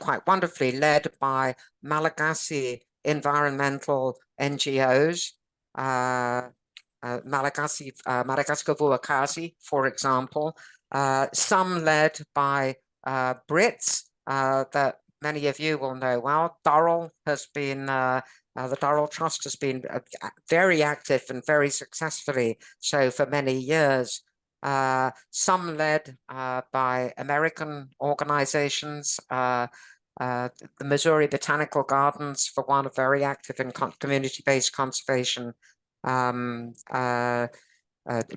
quite wonderfully led by Malagasy environmental NGOs. Madagascar Vuakazi, for example, some led by Brits that many of you will know well. Durrell has been, the Durrell Trust has been very active and very successfully so for many years. Some led by American organizations. The Missouri Botanical Gardens, for one, are very active in community-based conservation.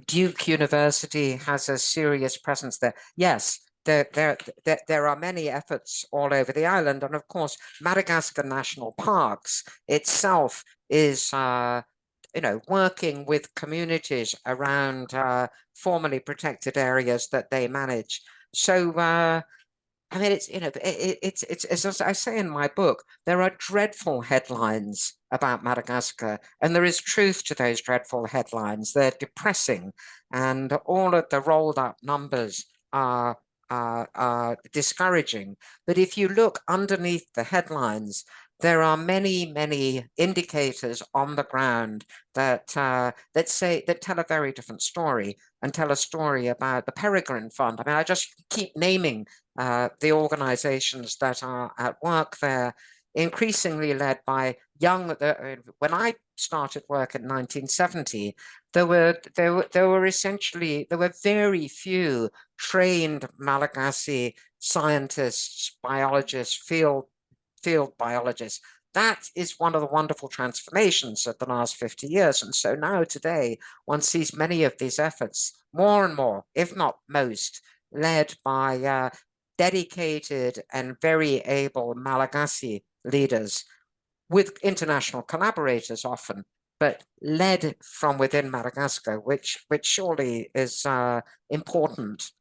Duke University has a serious presence there. Yes, there are many efforts all over the island, and of course, Madagascar National Parks itself is, you know, working with communities around formerly protected areas that they manage. So. I mean, it's, you know, it's as I say in my book, there are dreadful headlines about Madagascar, and there is truth to those dreadful headlines. They're depressing, and all of the rolled up numbers are discouraging. But if you look underneath the headlines, there are many indicators on the ground that that tell a very different story, and tell a story about the Peregrine Fund. I mean, I just keep naming the organizations that are at work there, increasingly led by young. When I started work in 1970, there were very few trained Malagasy scientists, biologists, field biologists. That is one of the wonderful transformations of the last 50 years. And so now today, one sees many of these efforts, more and more, if not most, led by dedicated and very able Malagasy leaders, with international collaborators often, but led from within Madagascar, which surely is important.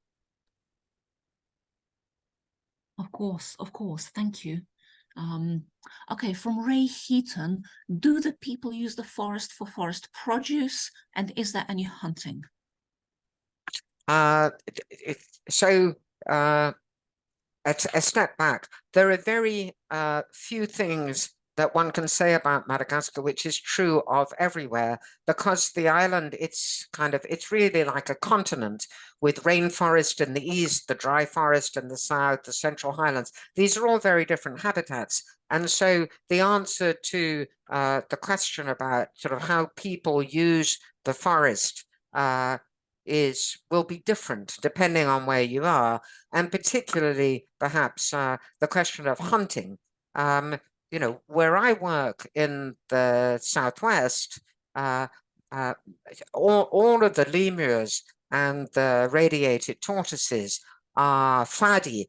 Of course, thank you. Okay, from Ray Heaton, do the people use the forest for forest produce, and is there any hunting? A step back, there are very few things that one can say about Madagascar, which is true of everywhere, because the island, it's really like a continent with rainforest in the east, the dry forest in the south, the Central Highlands. These are all very different habitats. And so the answer to the question about sort of how people use the forest will be different depending on where you are, and particularly perhaps the question of hunting. You know, where I work in the southwest, all of the lemurs and the radiated tortoises are fadi,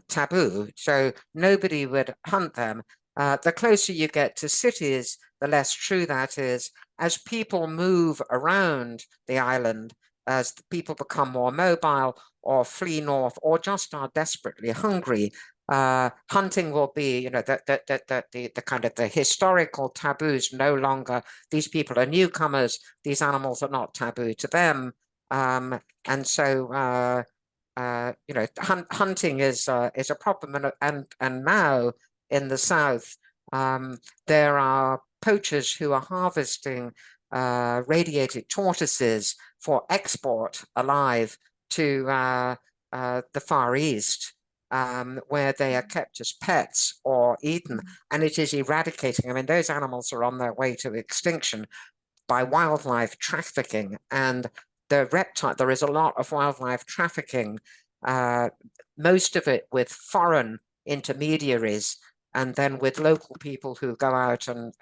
taboo, so nobody would hunt them. The closer you get to cities, the less true that is. As people move around the island, as the people become more mobile or flee north or just are desperately hungry, hunting will be, you know, the kind of the historical taboos no longer. These people are newcomers. These animals are not taboo to them, and so you know, hunting is a problem. And now in the south, there are poachers who are harvesting radiated tortoises for export alive to the Far East, where they are kept as pets or eaten, and it is eradicating. I mean, those animals are on their way to extinction by wildlife trafficking, and the reptile, there is a lot of wildlife trafficking, most of it with foreign intermediaries, and then with local people who go out and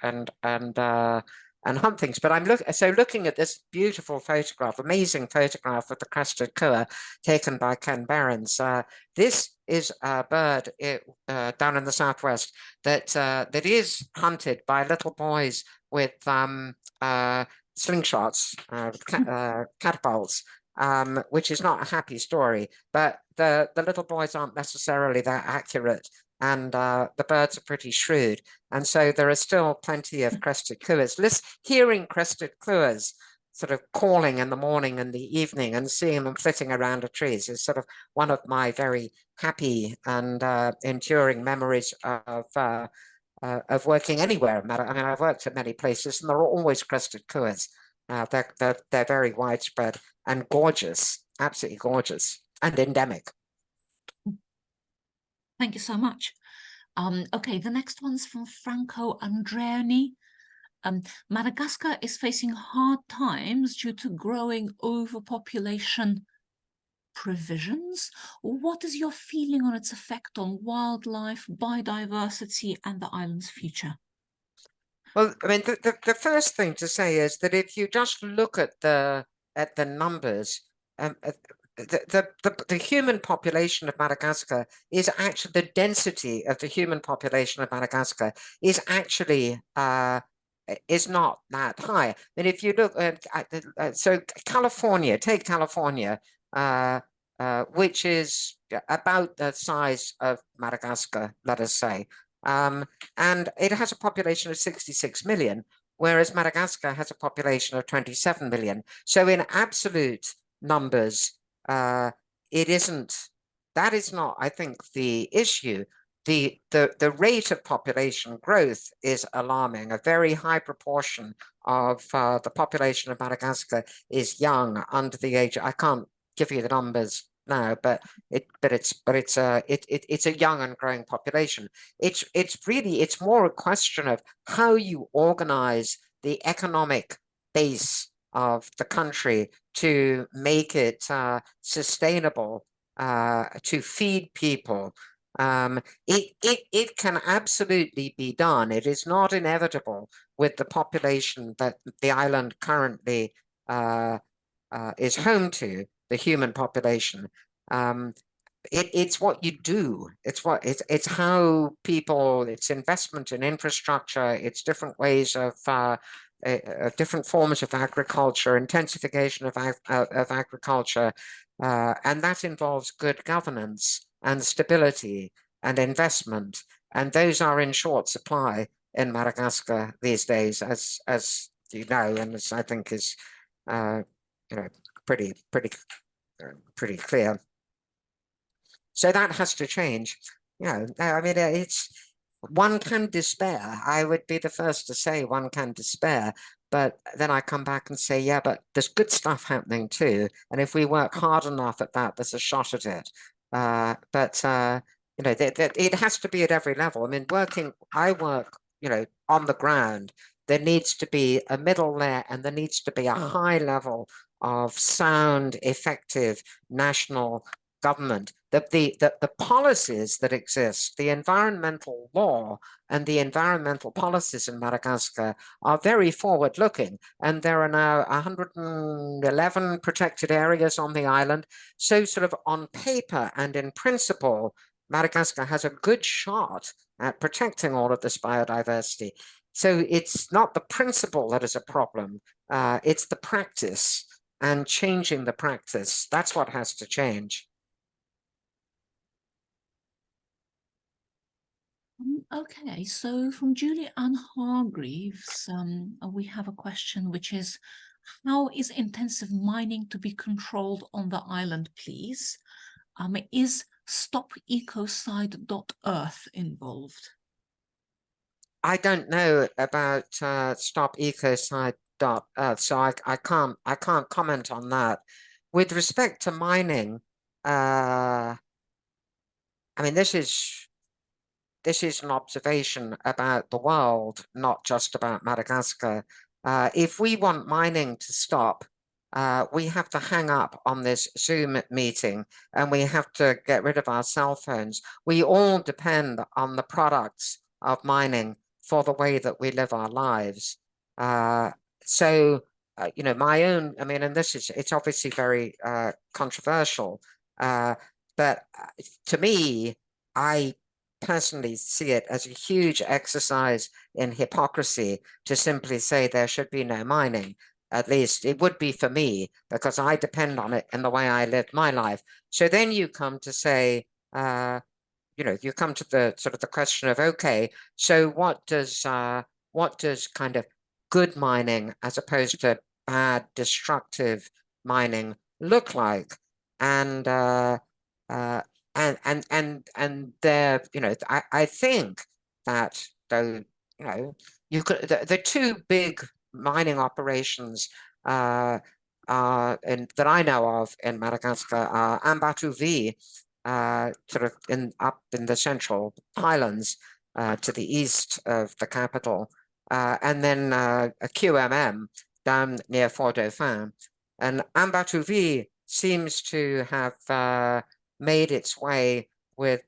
hunt things. But I'm looking at this beautiful photograph, amazing photograph of the crested cua taken by Ken Behrens. This is a bird down in the southwest that is hunted by little boys with slingshots, catapults, which is not a happy story. But the little boys aren't necessarily that accurate, and the birds are pretty shrewd. And so there are still plenty of crested cuas. Hearing crested cuas sort of calling in the morning and the evening and seeing them flitting around the trees is sort of one of my very happy and enduring memories of working anywhere. I mean, I've worked at many places, and there are always crested cuas. They're very widespread and gorgeous, absolutely gorgeous, and endemic. Thank you so much. Okay, the next one's from Franco Andreoni. Madagascar is facing hard times due to growing overpopulation provisions. What is your feeling on its effect on wildlife, biodiversity, and the island's future? Well, I mean, the first thing to say is that if you just look at the numbers, the human population of Madagascar is actually, the density of the human population of Madagascar is actually is not that high. And if you look at so California, take California, which is about the size of Madagascar, let us say, and it has a population of 66 million, whereas Madagascar has a population of 27 million. So in absolute numbers, it isn't, that is not, I think, the issue. The rate of population growth is alarming. A very high proportion of the population of Madagascar is young, under the age, I can't give you the numbers now, but it's a young and growing population. It's more a question of how you organize the economic base of the country to make it sustainable, to feed people. It can absolutely be done. It is not inevitable with the population that the island currently is home to, the human population. It's what you do. It's how people. It's investment in infrastructure. It's different ways of different forms of agriculture, intensification of agriculture, and that involves good governance and stability and investment. And those are in short supply in Madagascar these days, as you know, and as I think is you know, pretty clear. So that has to change. You know, I mean, one can despair. I would be the first to say one can despair, but then I come back and say, yeah, but there's good stuff happening too. And if we work hard enough at that, there's a shot at it. You know, it has to be at every level. I mean, I work, you know, on the ground. There needs to be a middle layer and there needs to be a high level of sound, effective national government. The policies that exist, the environmental law and the environmental policies in Madagascar are very forward-looking. And there are now 111 protected areas on the island. So sort of on paper and in principle, Madagascar has a good shot at protecting all of this biodiversity. So it's not the principle that is a problem, it's the practice and changing the practice. That's what has to change. Okay, so from Julie Ann Hargreaves, we have a question which is, how is intensive mining to be controlled on the island, please? Is stopecocide.earth involved? I don't know about stopecocide.earth, so I can't comment on that. With respect to mining, I mean, this is an observation about the world, not just about Madagascar. If we want mining to stop, we have to hang up on this Zoom meeting and we have to get rid of our cell phones. We all depend on the products of mining for the way that we live our lives. You know, my own, I mean, and it's obviously very controversial, but to me, I personally see it as a huge exercise in hypocrisy to simply say there should be no mining. At least it would be for me, because I depend on it in the way I live my life. So then you come to say, you know, you come to the sort of the question of, okay, so what does kind of good mining as opposed to bad, destructive mining look like? And there, you know, I think that though, you know, you could the two big mining operations that I know of in Madagascar are Ambatuvi, sort of up in the central highlands to the east of the capital, and then a QMM down near Fort Dauphin. And Ambatuvi seems to have made its way with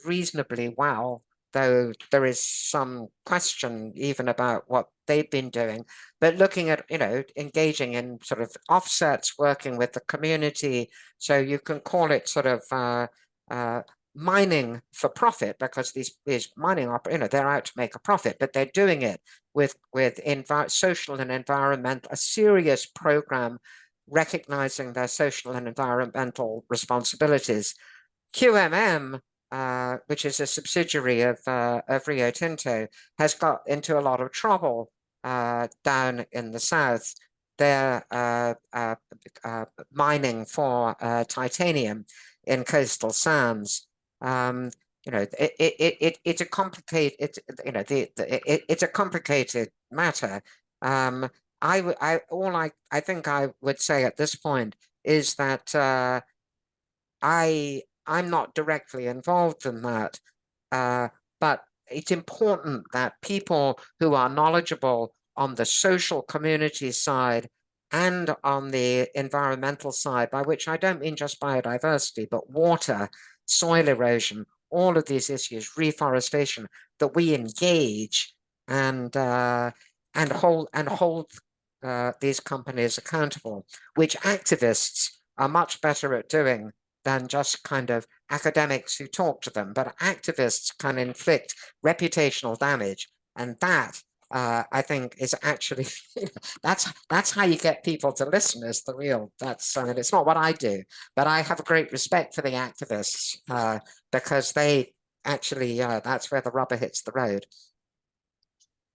reasonably well, though there is some question even about what they've been doing. But looking at, you know, engaging in sort of offsets, working with the community, so you can call it sort of mining for profit, because these mining, you know, they're out to make a profit, but they're doing it with social and environmental, a serious program recognizing their social and environmental responsibilities. QMM, which is a subsidiary of Rio Tinto, has got into a lot of trouble down in the south. They're mining for titanium in coastal sands. You know, it's a complicated, it's a complicated matter. I think I would say at this point is that I'm not directly involved in that, but it's important that people who are knowledgeable on the social community side and on the environmental side, by which I don't mean just biodiversity, but water, soil erosion, all of these issues, reforestation, that we engage and hold these companies accountable, which activists are much better at doing than just kind of academics who talk to them. But activists can inflict reputational damage, and that I think is actually that's how you get people to listen. Is the real and it's not what I do, but I have a great respect for the activists because they actually that's where the rubber hits the road.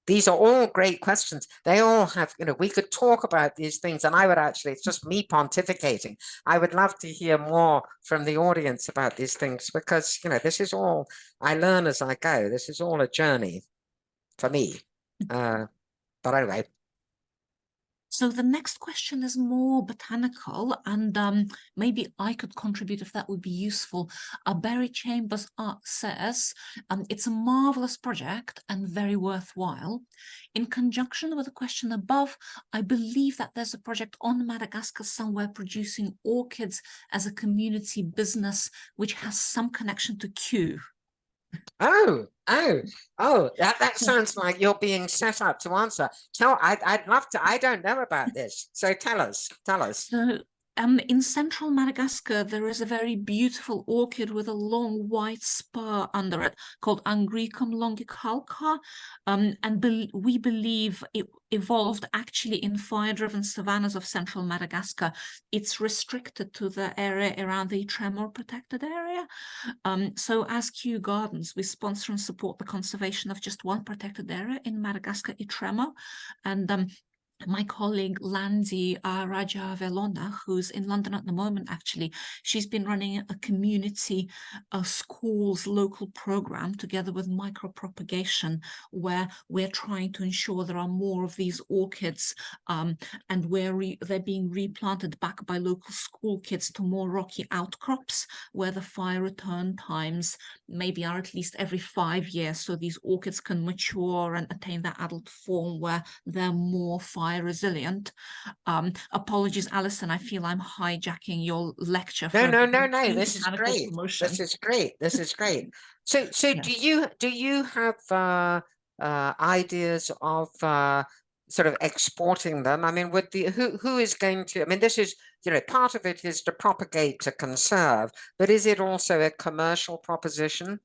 these are all great questions. They all have, we could talk about these things, and I would actually, it's just me pontificating. I would love to hear more from the audience about these things, because, this is all, I learn as I go. This is all a journey for me. But anyway. So the next question is more botanical, and maybe I could contribute if that would be useful. Barry Chambers says, it's a marvelous project and very worthwhile. In conjunction with the question above, I believe that there's a project on Madagascar somewhere producing orchids as a community business, which has some connection to Kew. Oh, that sounds like you're being set up to answer. I'd love to. I don't know about this. So tell us. So, in central Madagascar, there is a very beautiful orchid with a long white spur under it called Angricum longicauca, and we believe it evolved actually in fire-driven savannas of central Madagascar. It's restricted to the area around the Tremor protected area. So as Kew Gardens, we sponsor and support the conservation of just one protected area in Madagascar, Tremor, and my colleague Landy Raja Velona, who's in London at the moment, actually, she's been running a community schools local program together with micropropagation, where we're trying to ensure there are more of these orchids, and where they're being replanted back by local school kids to more rocky outcrops, where the fire return times maybe are at least every 5 years, so these orchids can mature and attain their adult form where they're more fire resilient. Apologies, Alison, I feel I'm hijacking your lecture. No. This is great. This is great. So yes. do you have ideas of sort of exporting them? I mean, who is going to? I mean, this is, part of it is to propagate, to conserve, but is it also a commercial proposition?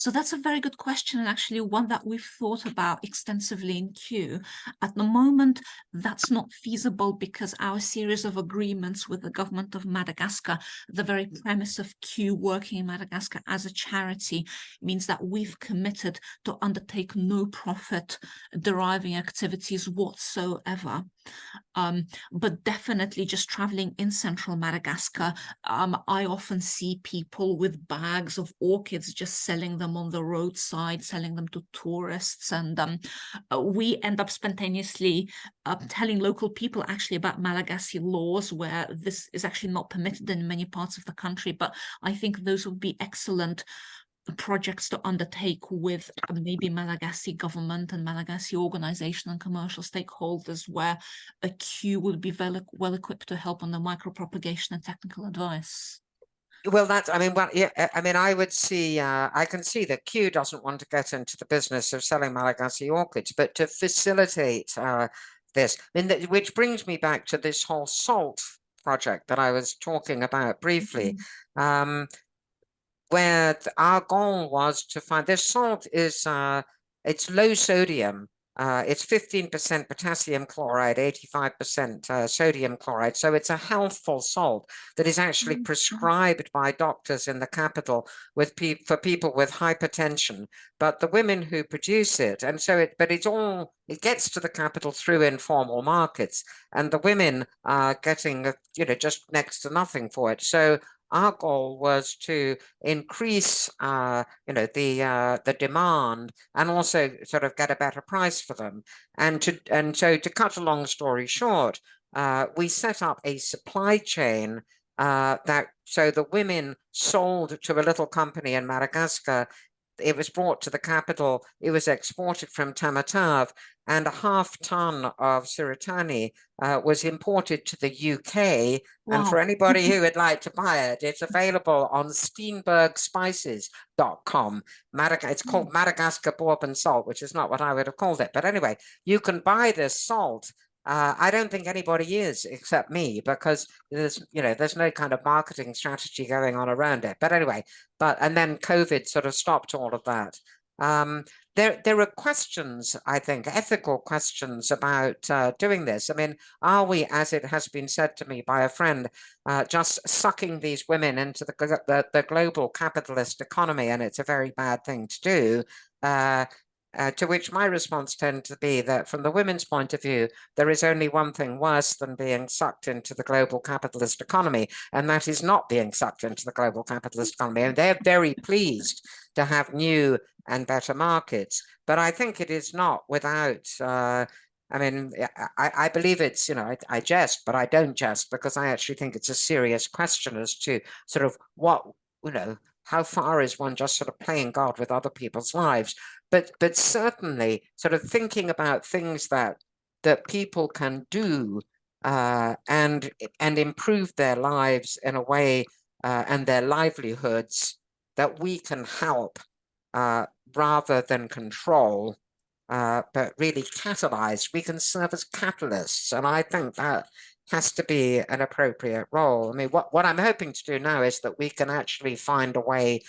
So that's a very good question, and actually one that we've thought about extensively in Kew. At the moment, that's not feasible because our series of agreements with the government of Madagascar, the very premise of Kew working in Madagascar as a charity, means that we've committed to undertake no profit deriving activities whatsoever. But definitely just traveling in central Madagascar, I often see people with bags of orchids just selling them on the roadside, selling them to tourists, and we end up spontaneously telling local people actually about Malagasy laws where this is actually not permitted in many parts of the country. But I think those would be excellent projects to undertake with maybe Malagasy government and Malagasy organization and commercial stakeholders, where a Kew would be well equipped to help on the micropropagation and technical advice. Well, I would see, I can see that Kew doesn't want to get into the business of selling Malagasy orchids, but to facilitate this, which brings me back to this whole salt project that I was talking about briefly. Where our goal was to find this salt is it's low sodium. It's 15% potassium chloride, 85% sodium chloride. So it's a healthful salt that is actually prescribed by doctors in the capital for people with hypertension. But the women who produce it, and so it gets to the capital through informal markets, and the women are getting just next to nothing for it. So our goal was to increase, the demand, and also sort of get a better price for them. And so to cut a long story short, we set up a supply chain so the women sold to a little company in Madagascar. It was brought to the capital. It was exported from Tamatave, and a half-ton of Siritani was imported to the UK. Wow. And for anybody who would like to buy it, it's available on steenbergspices.com. It's called Madagascar Bourbon Salt, which is not what I would have called it. But anyway, you can buy this salt. I don't think anybody is except me, because there's no kind of marketing strategy going on around it. But anyway, and then COVID sort of stopped all of that. There are questions, I think, ethical questions about doing this. I mean, are we, as it has been said to me by a friend, just sucking these women into the global capitalist economy, and it's a very bad thing to do? To which my response tends to be that from the women's point of view, there is only one thing worse than being sucked into the global capitalist economy, and that is not being sucked into the global capitalist economy. And they're very pleased to have new and better markets. But I think it is not without, I mean, I believe it's, I jest, but I don't jest, because I actually think it's a serious question as to sort of what, how far is one just sort of playing God with other people's lives? But certainly sort of thinking about things that people can do and improve their lives in a way and their livelihoods that we can help rather than control, but really catalyze. We can serve as catalysts, and I think that has to be an appropriate role. I mean, what I'm hoping to do now is that we can actually find a way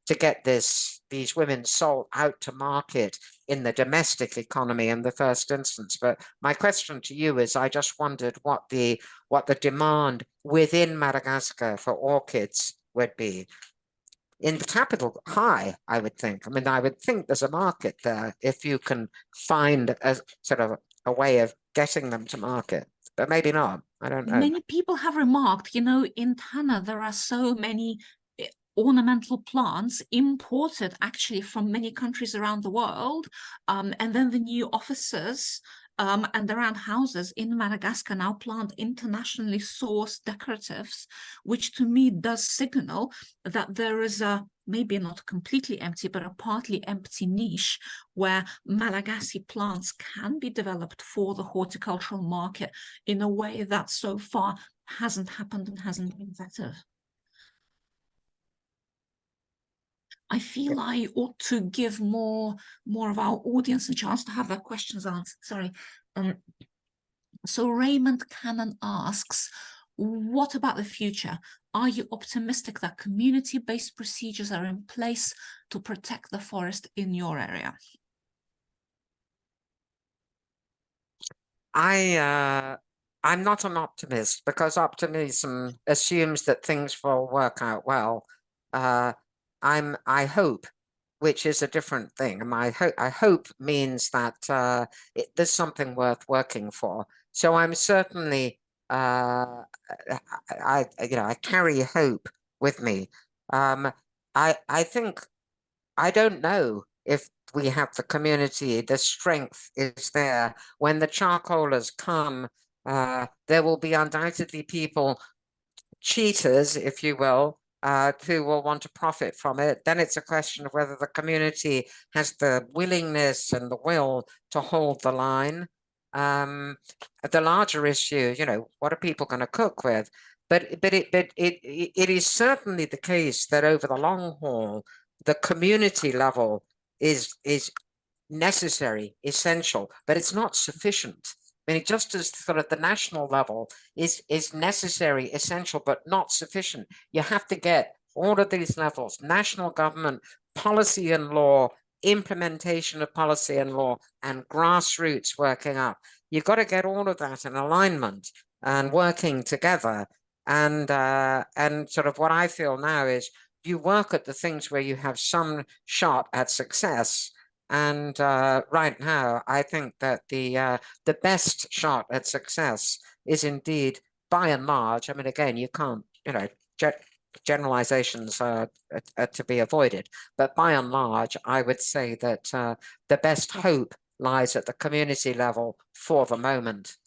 to get these women sold out to market in the domestic economy in the first instance. But my question to you is, I just wondered what the demand within Madagascar for orchids would be. In the capital, high, I would think. I mean, I would think there's a market there if you can find a sort of a way of getting them to market, but maybe not. I don't know. Many people have remarked, in Tana, there are so many ornamental plants imported actually from many countries around the world. And then the new offices and around houses in Madagascar now plant internationally sourced decoratives, which to me does signal that there is a maybe not completely empty, but a partly empty niche where Malagasy plants can be developed for the horticultural market in a way that so far hasn't happened and hasn't been effective. I feel I ought to give more of our audience a chance to have their questions answered. Sorry. So Raymond Cannon asks, what about the future? Are you optimistic that community-based procedures are in place to protect the forest in your area? I'm not an optimist, because optimism assumes that things will work out well. I hope, which is a different thing. And I hope means that there's something worth working for. So I'm certainly I carry hope with me. I think, I don't know if we have the community, the strength is there. When the charcoalers come, there will be undoubtedly people, cheaters, if you will, who will want to profit from it. Then it's a question of whether the community has the willingness and the will to hold the line. The larger issue, what are people going to cook with? But it is certainly the case that over the long haul, the community level is necessary, essential, but it's not sufficient. I mean, just as sort of the national level is necessary, essential, but not sufficient. You have to get all of these levels: national government, policy and law, implementation of policy and law, and grassroots working up. You've got to get all of that in alignment and working together. And sort of what I feel now is you work at the things where you have some shot at success. And right now, I think that the best shot at success is indeed, by and large, I mean, again, you can't, generalizations are to be avoided, but by and large, I would say that the best hope lies at the community level for the moment.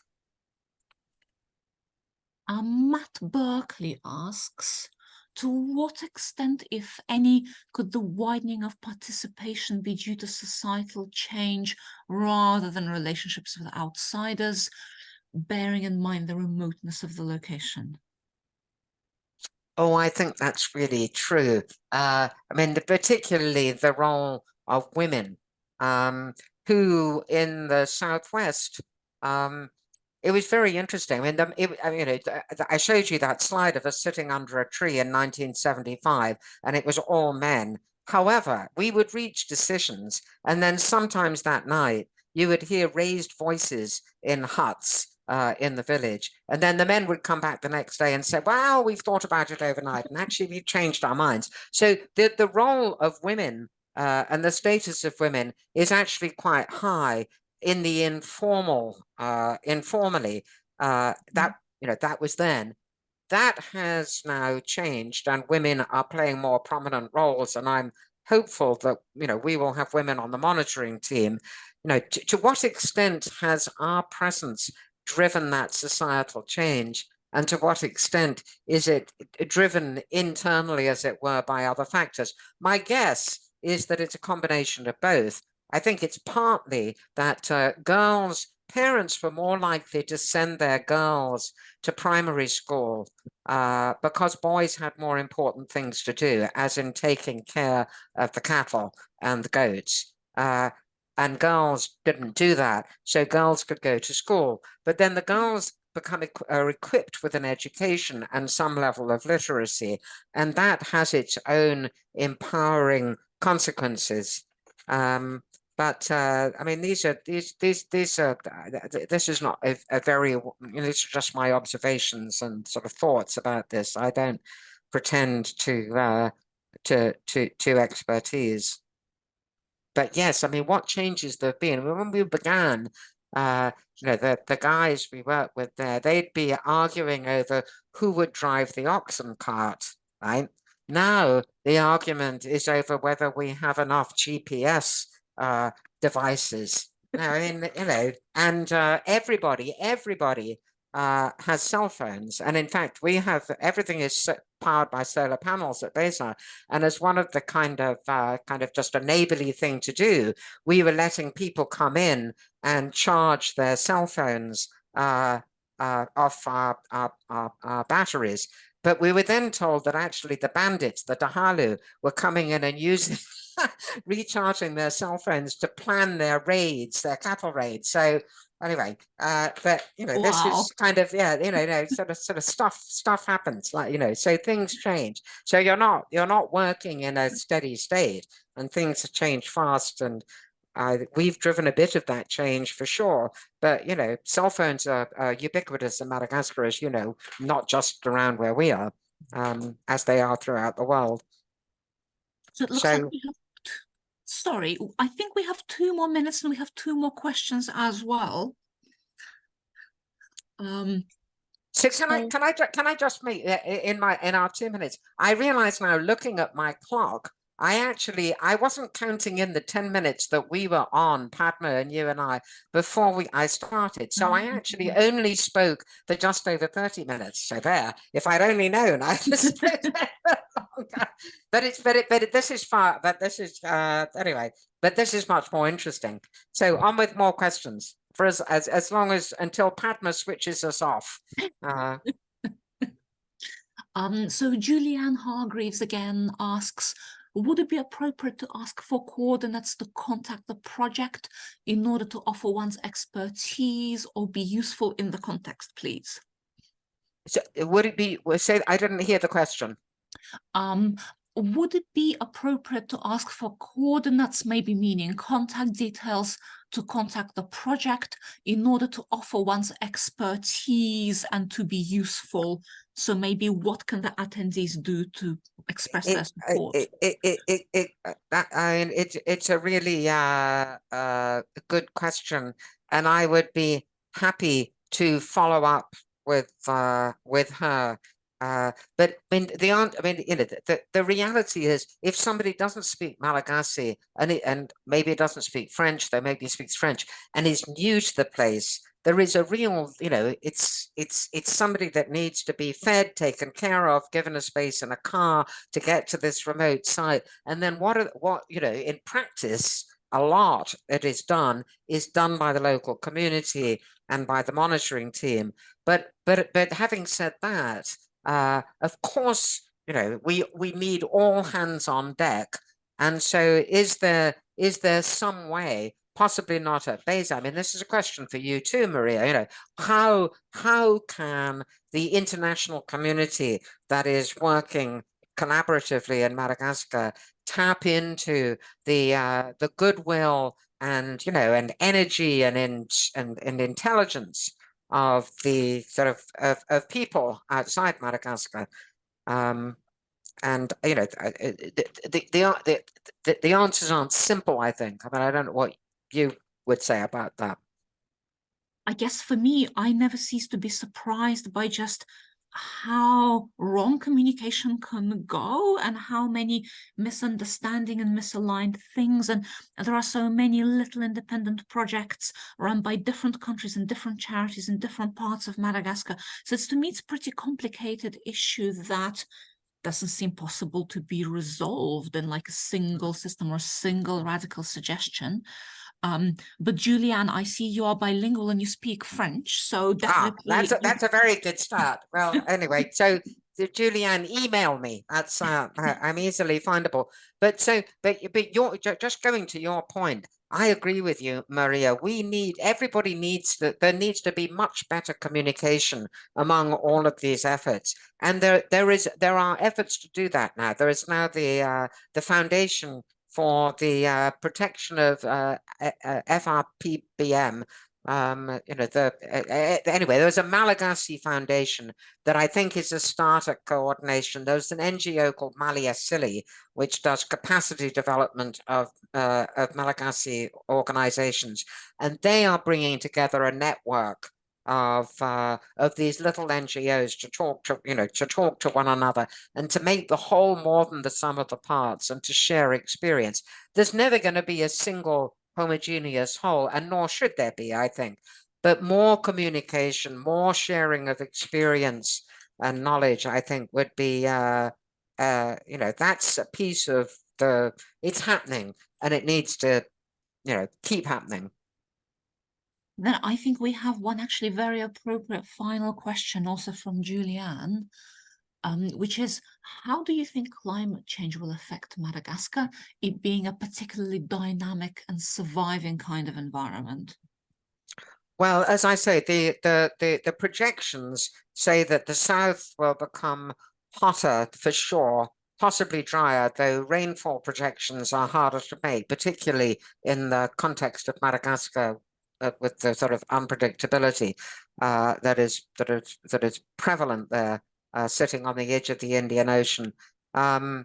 Matt Berkeley asks, to what extent, if any, could the widening of participation be due to societal change rather than relationships with outsiders, bearing in mind the remoteness of the location? Oh, I think that's really true. I mean, particularly the role of women, who in the Southwest, it was very interesting. I mean, I showed you that slide of us sitting under a tree in 1975, and it was all men. However, we would reach decisions, and then sometimes that night you would hear raised voices in huts in the village, and then the men would come back the next day and say, "Well, we've thought about it overnight, and actually we've changed our minds." So the role of women and the status of women is actually quite high in the informally. That that was then. That has now changed, and women are playing more prominent roles. And I'm hopeful that we will have women on the monitoring team. To what extent has our presence driven that societal change, and to what extent is it driven internally, as it were, by other factors? My guess is that it's a combination of both. I think it's partly that parents were more likely to send their girls to primary school because boys had more important things to do, as in taking care of the cattle and the goats. And girls didn't do that, so girls could go to school. But then the girls are equipped with an education and some level of literacy, and that has its own empowering consequences. But I mean, this is not a very, these are just my observations and sort of thoughts about this. I don't pretend to expertise. But yes, I mean, what changes there have been? When we began, the guys we worked with there, they'd be arguing over who would drive the oxen cart, right? Now the argument is over whether we have enough GPS devices. I mean, and everybody has cell phones, and in fact, we have everything is powered by solar panels at Beza. And as one of the kind of just a neighborly thing to do, we were letting people come in and charge their cell phones off our batteries. But we were then told that actually the bandits, the Dahalu, were coming in and using recharging their cell phones to plan their raids, their cattle raids. So anyway, but this is kind of sort of stuff happens, like so things change. So you're not working in a steady state, and things change fast. And we've driven a bit of that change for sure. But cell phones are ubiquitous in Madagascar, as you know, not just around where we are, as they are throughout the world. So it looks like we have. Sorry, I think we have 2 more minutes and we have 2 more questions as well. So can I just make in our 2 minutes? I realize now, looking at my clock, I wasn't counting in the 10 minutes that we were on, Padma and you and I, before I started. So I actually only spoke for just over 30 minutes. So there, if I'd only known, I just but this is far, but this is anyway, but this is much more interesting. So on with more questions for us, as long as until Padma switches us off. So Julianne Hargreaves again asks, would it be appropriate to ask for coordinates to contact the project in order to offer one's expertise or be useful in the context, please? So would it be, say, I didn't hear the question. Would it be appropriate to ask for coordinates, maybe meaning contact details, to contact the project in order to offer one's expertise and to be useful? So maybe what can the attendees do to express their support? It's a really good question, and I would be happy to follow up with her. But the reality is, if somebody doesn't speak Malagasy and maybe doesn't speak French, though maybe speaks French, and is new to the place, there is a real, it's somebody that needs to be fed, taken care of, given a space in a car to get to this remote site. And then in practice, a lot that is done by the local community and by the monitoring team. But having said that, of course, we need all hands on deck. And so is there some way, possibly not at Beza? I mean, this is a question for you too, Maria. How can the international community that is working collaboratively in Madagascar tap into the goodwill and and energy and intelligence of the sort of people outside Madagascar? And you know, the answers aren't simple, I think. I mean, I don't know what you would say about that. I guess for me, I never cease to be surprised by just how wrong communication can go and how many misunderstanding and misaligned things. And there are so many little independent projects run by different countries and different charities in different parts of Madagascar. So it's, to me, it's a pretty complicated issue that doesn't seem possible to be resolved in like a single system or a single radical suggestion. But Julianne, I see you are bilingual and you speak French, so definitely that's a very good start. Well, anyway, so Julianne, email me. That's I'm easily findable. But you're just going to your point. I agree with you, Maria. Everybody needs there needs to be much better communication among all of these efforts, and there are efforts to do that now. There is now the Foundation for the protection of FRPBM. You know, anyway, there's a Malagasy Foundation that I think is a start at coordination. There's an NGO called Maliasili, which does capacity development of Malagasy organizations, and they are bringing together a network of these little NGOs to talk to one another and to make the whole more than the sum of the parts and to share experience. There's never going to be a single homogeneous whole, and nor should there be, I think. But more communication, more sharing of experience and knowledge, I think, would be, you know, that's a piece of it's happening, and it needs to, you know, keep happening. Then I think we have one actually very appropriate final question also from Julianne, which is, how do you think climate change will affect Madagascar, it being a particularly dynamic and surviving kind of environment? Well, as I say, the projections say that the south will become hotter for sure, possibly drier, though rainfall projections are harder to make, particularly in the context of Madagascar, with the sort of unpredictability that is prevalent there, sitting on the edge of the Indian Ocean. So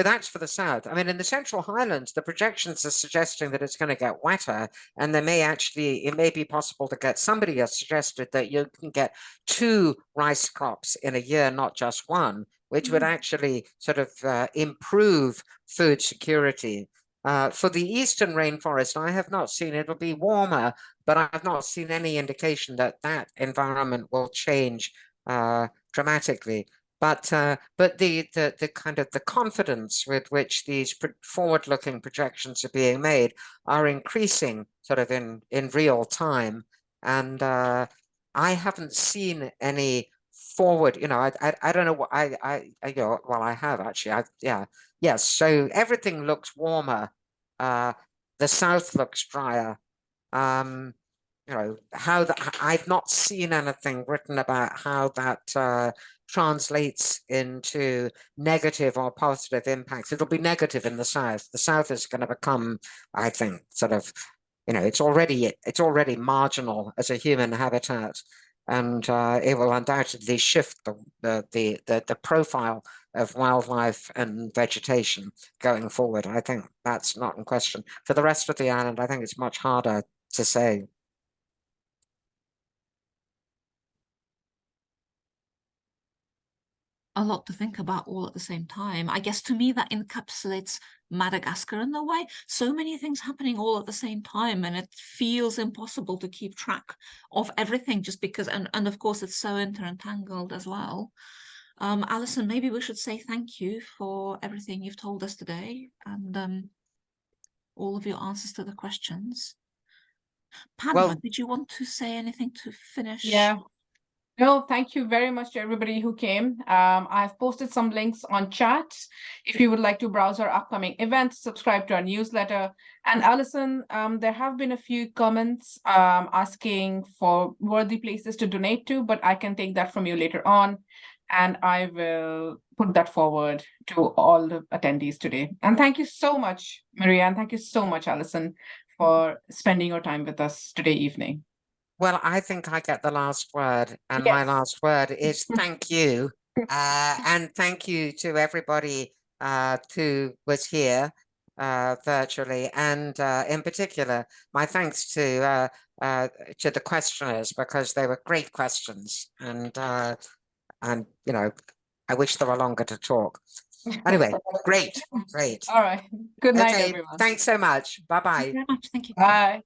that's for the south. I mean, in the Central Highlands, the projections are suggesting that it's going to get wetter, and it may be possible to get, somebody has suggested that you can get 2 rice crops in a year, not just one, which would actually sort of improve food security. For the eastern rainforest, I have not seen, it'll be warmer, but I have not seen any indication that that environment will change dramatically. But the kind of the confidence with which these forward-looking projections are being made are increasing sort of in real time, and I haven't seen any forward. You know, I don't know what you know. Well, I have actually. Yes. So everything looks warmer. The south looks drier. You know, I've not seen anything written about how that translates into negative or positive impacts. It'll be negative in the south. The south is going to become, I think, sort of, you know, it's already marginal as a human habitat, and it will undoubtedly shift the profile of wildlife and vegetation going forward. I think that's not in question. For the rest of the island, I think it's much harder to say. A lot to think about all at the same time. I guess to me that encapsulates Madagascar in a way. So many things happening all at the same time, and it feels impossible to keep track of everything just because, and of course it's so entangled as well. Alison, maybe we should say thank you for everything you've told us today and all of your answers to the questions. Padma, did you want to say anything to finish? Yeah. No, thank you very much to everybody who came. I've posted some links on chat. If you would like to browse our upcoming events, subscribe to our newsletter. And Alison, there have been a few comments asking for worthy places to donate to, but I can take that from you later on. And I will put that forward to all the attendees today. And thank you so much, Maria, and thank you so much, Alison, for spending your time with us today evening. Well, I think I get the last word, and Yes. my last word is thank you And thank you to everybody who was here virtually, and in particular, my thanks to the questioners, because they were great questions, and you know, I wish there were longer to talk. Anyway, great. All right. Good night, Okay, everyone. thanks so much. Bye-bye. Thank you very much. Thank you. Bye.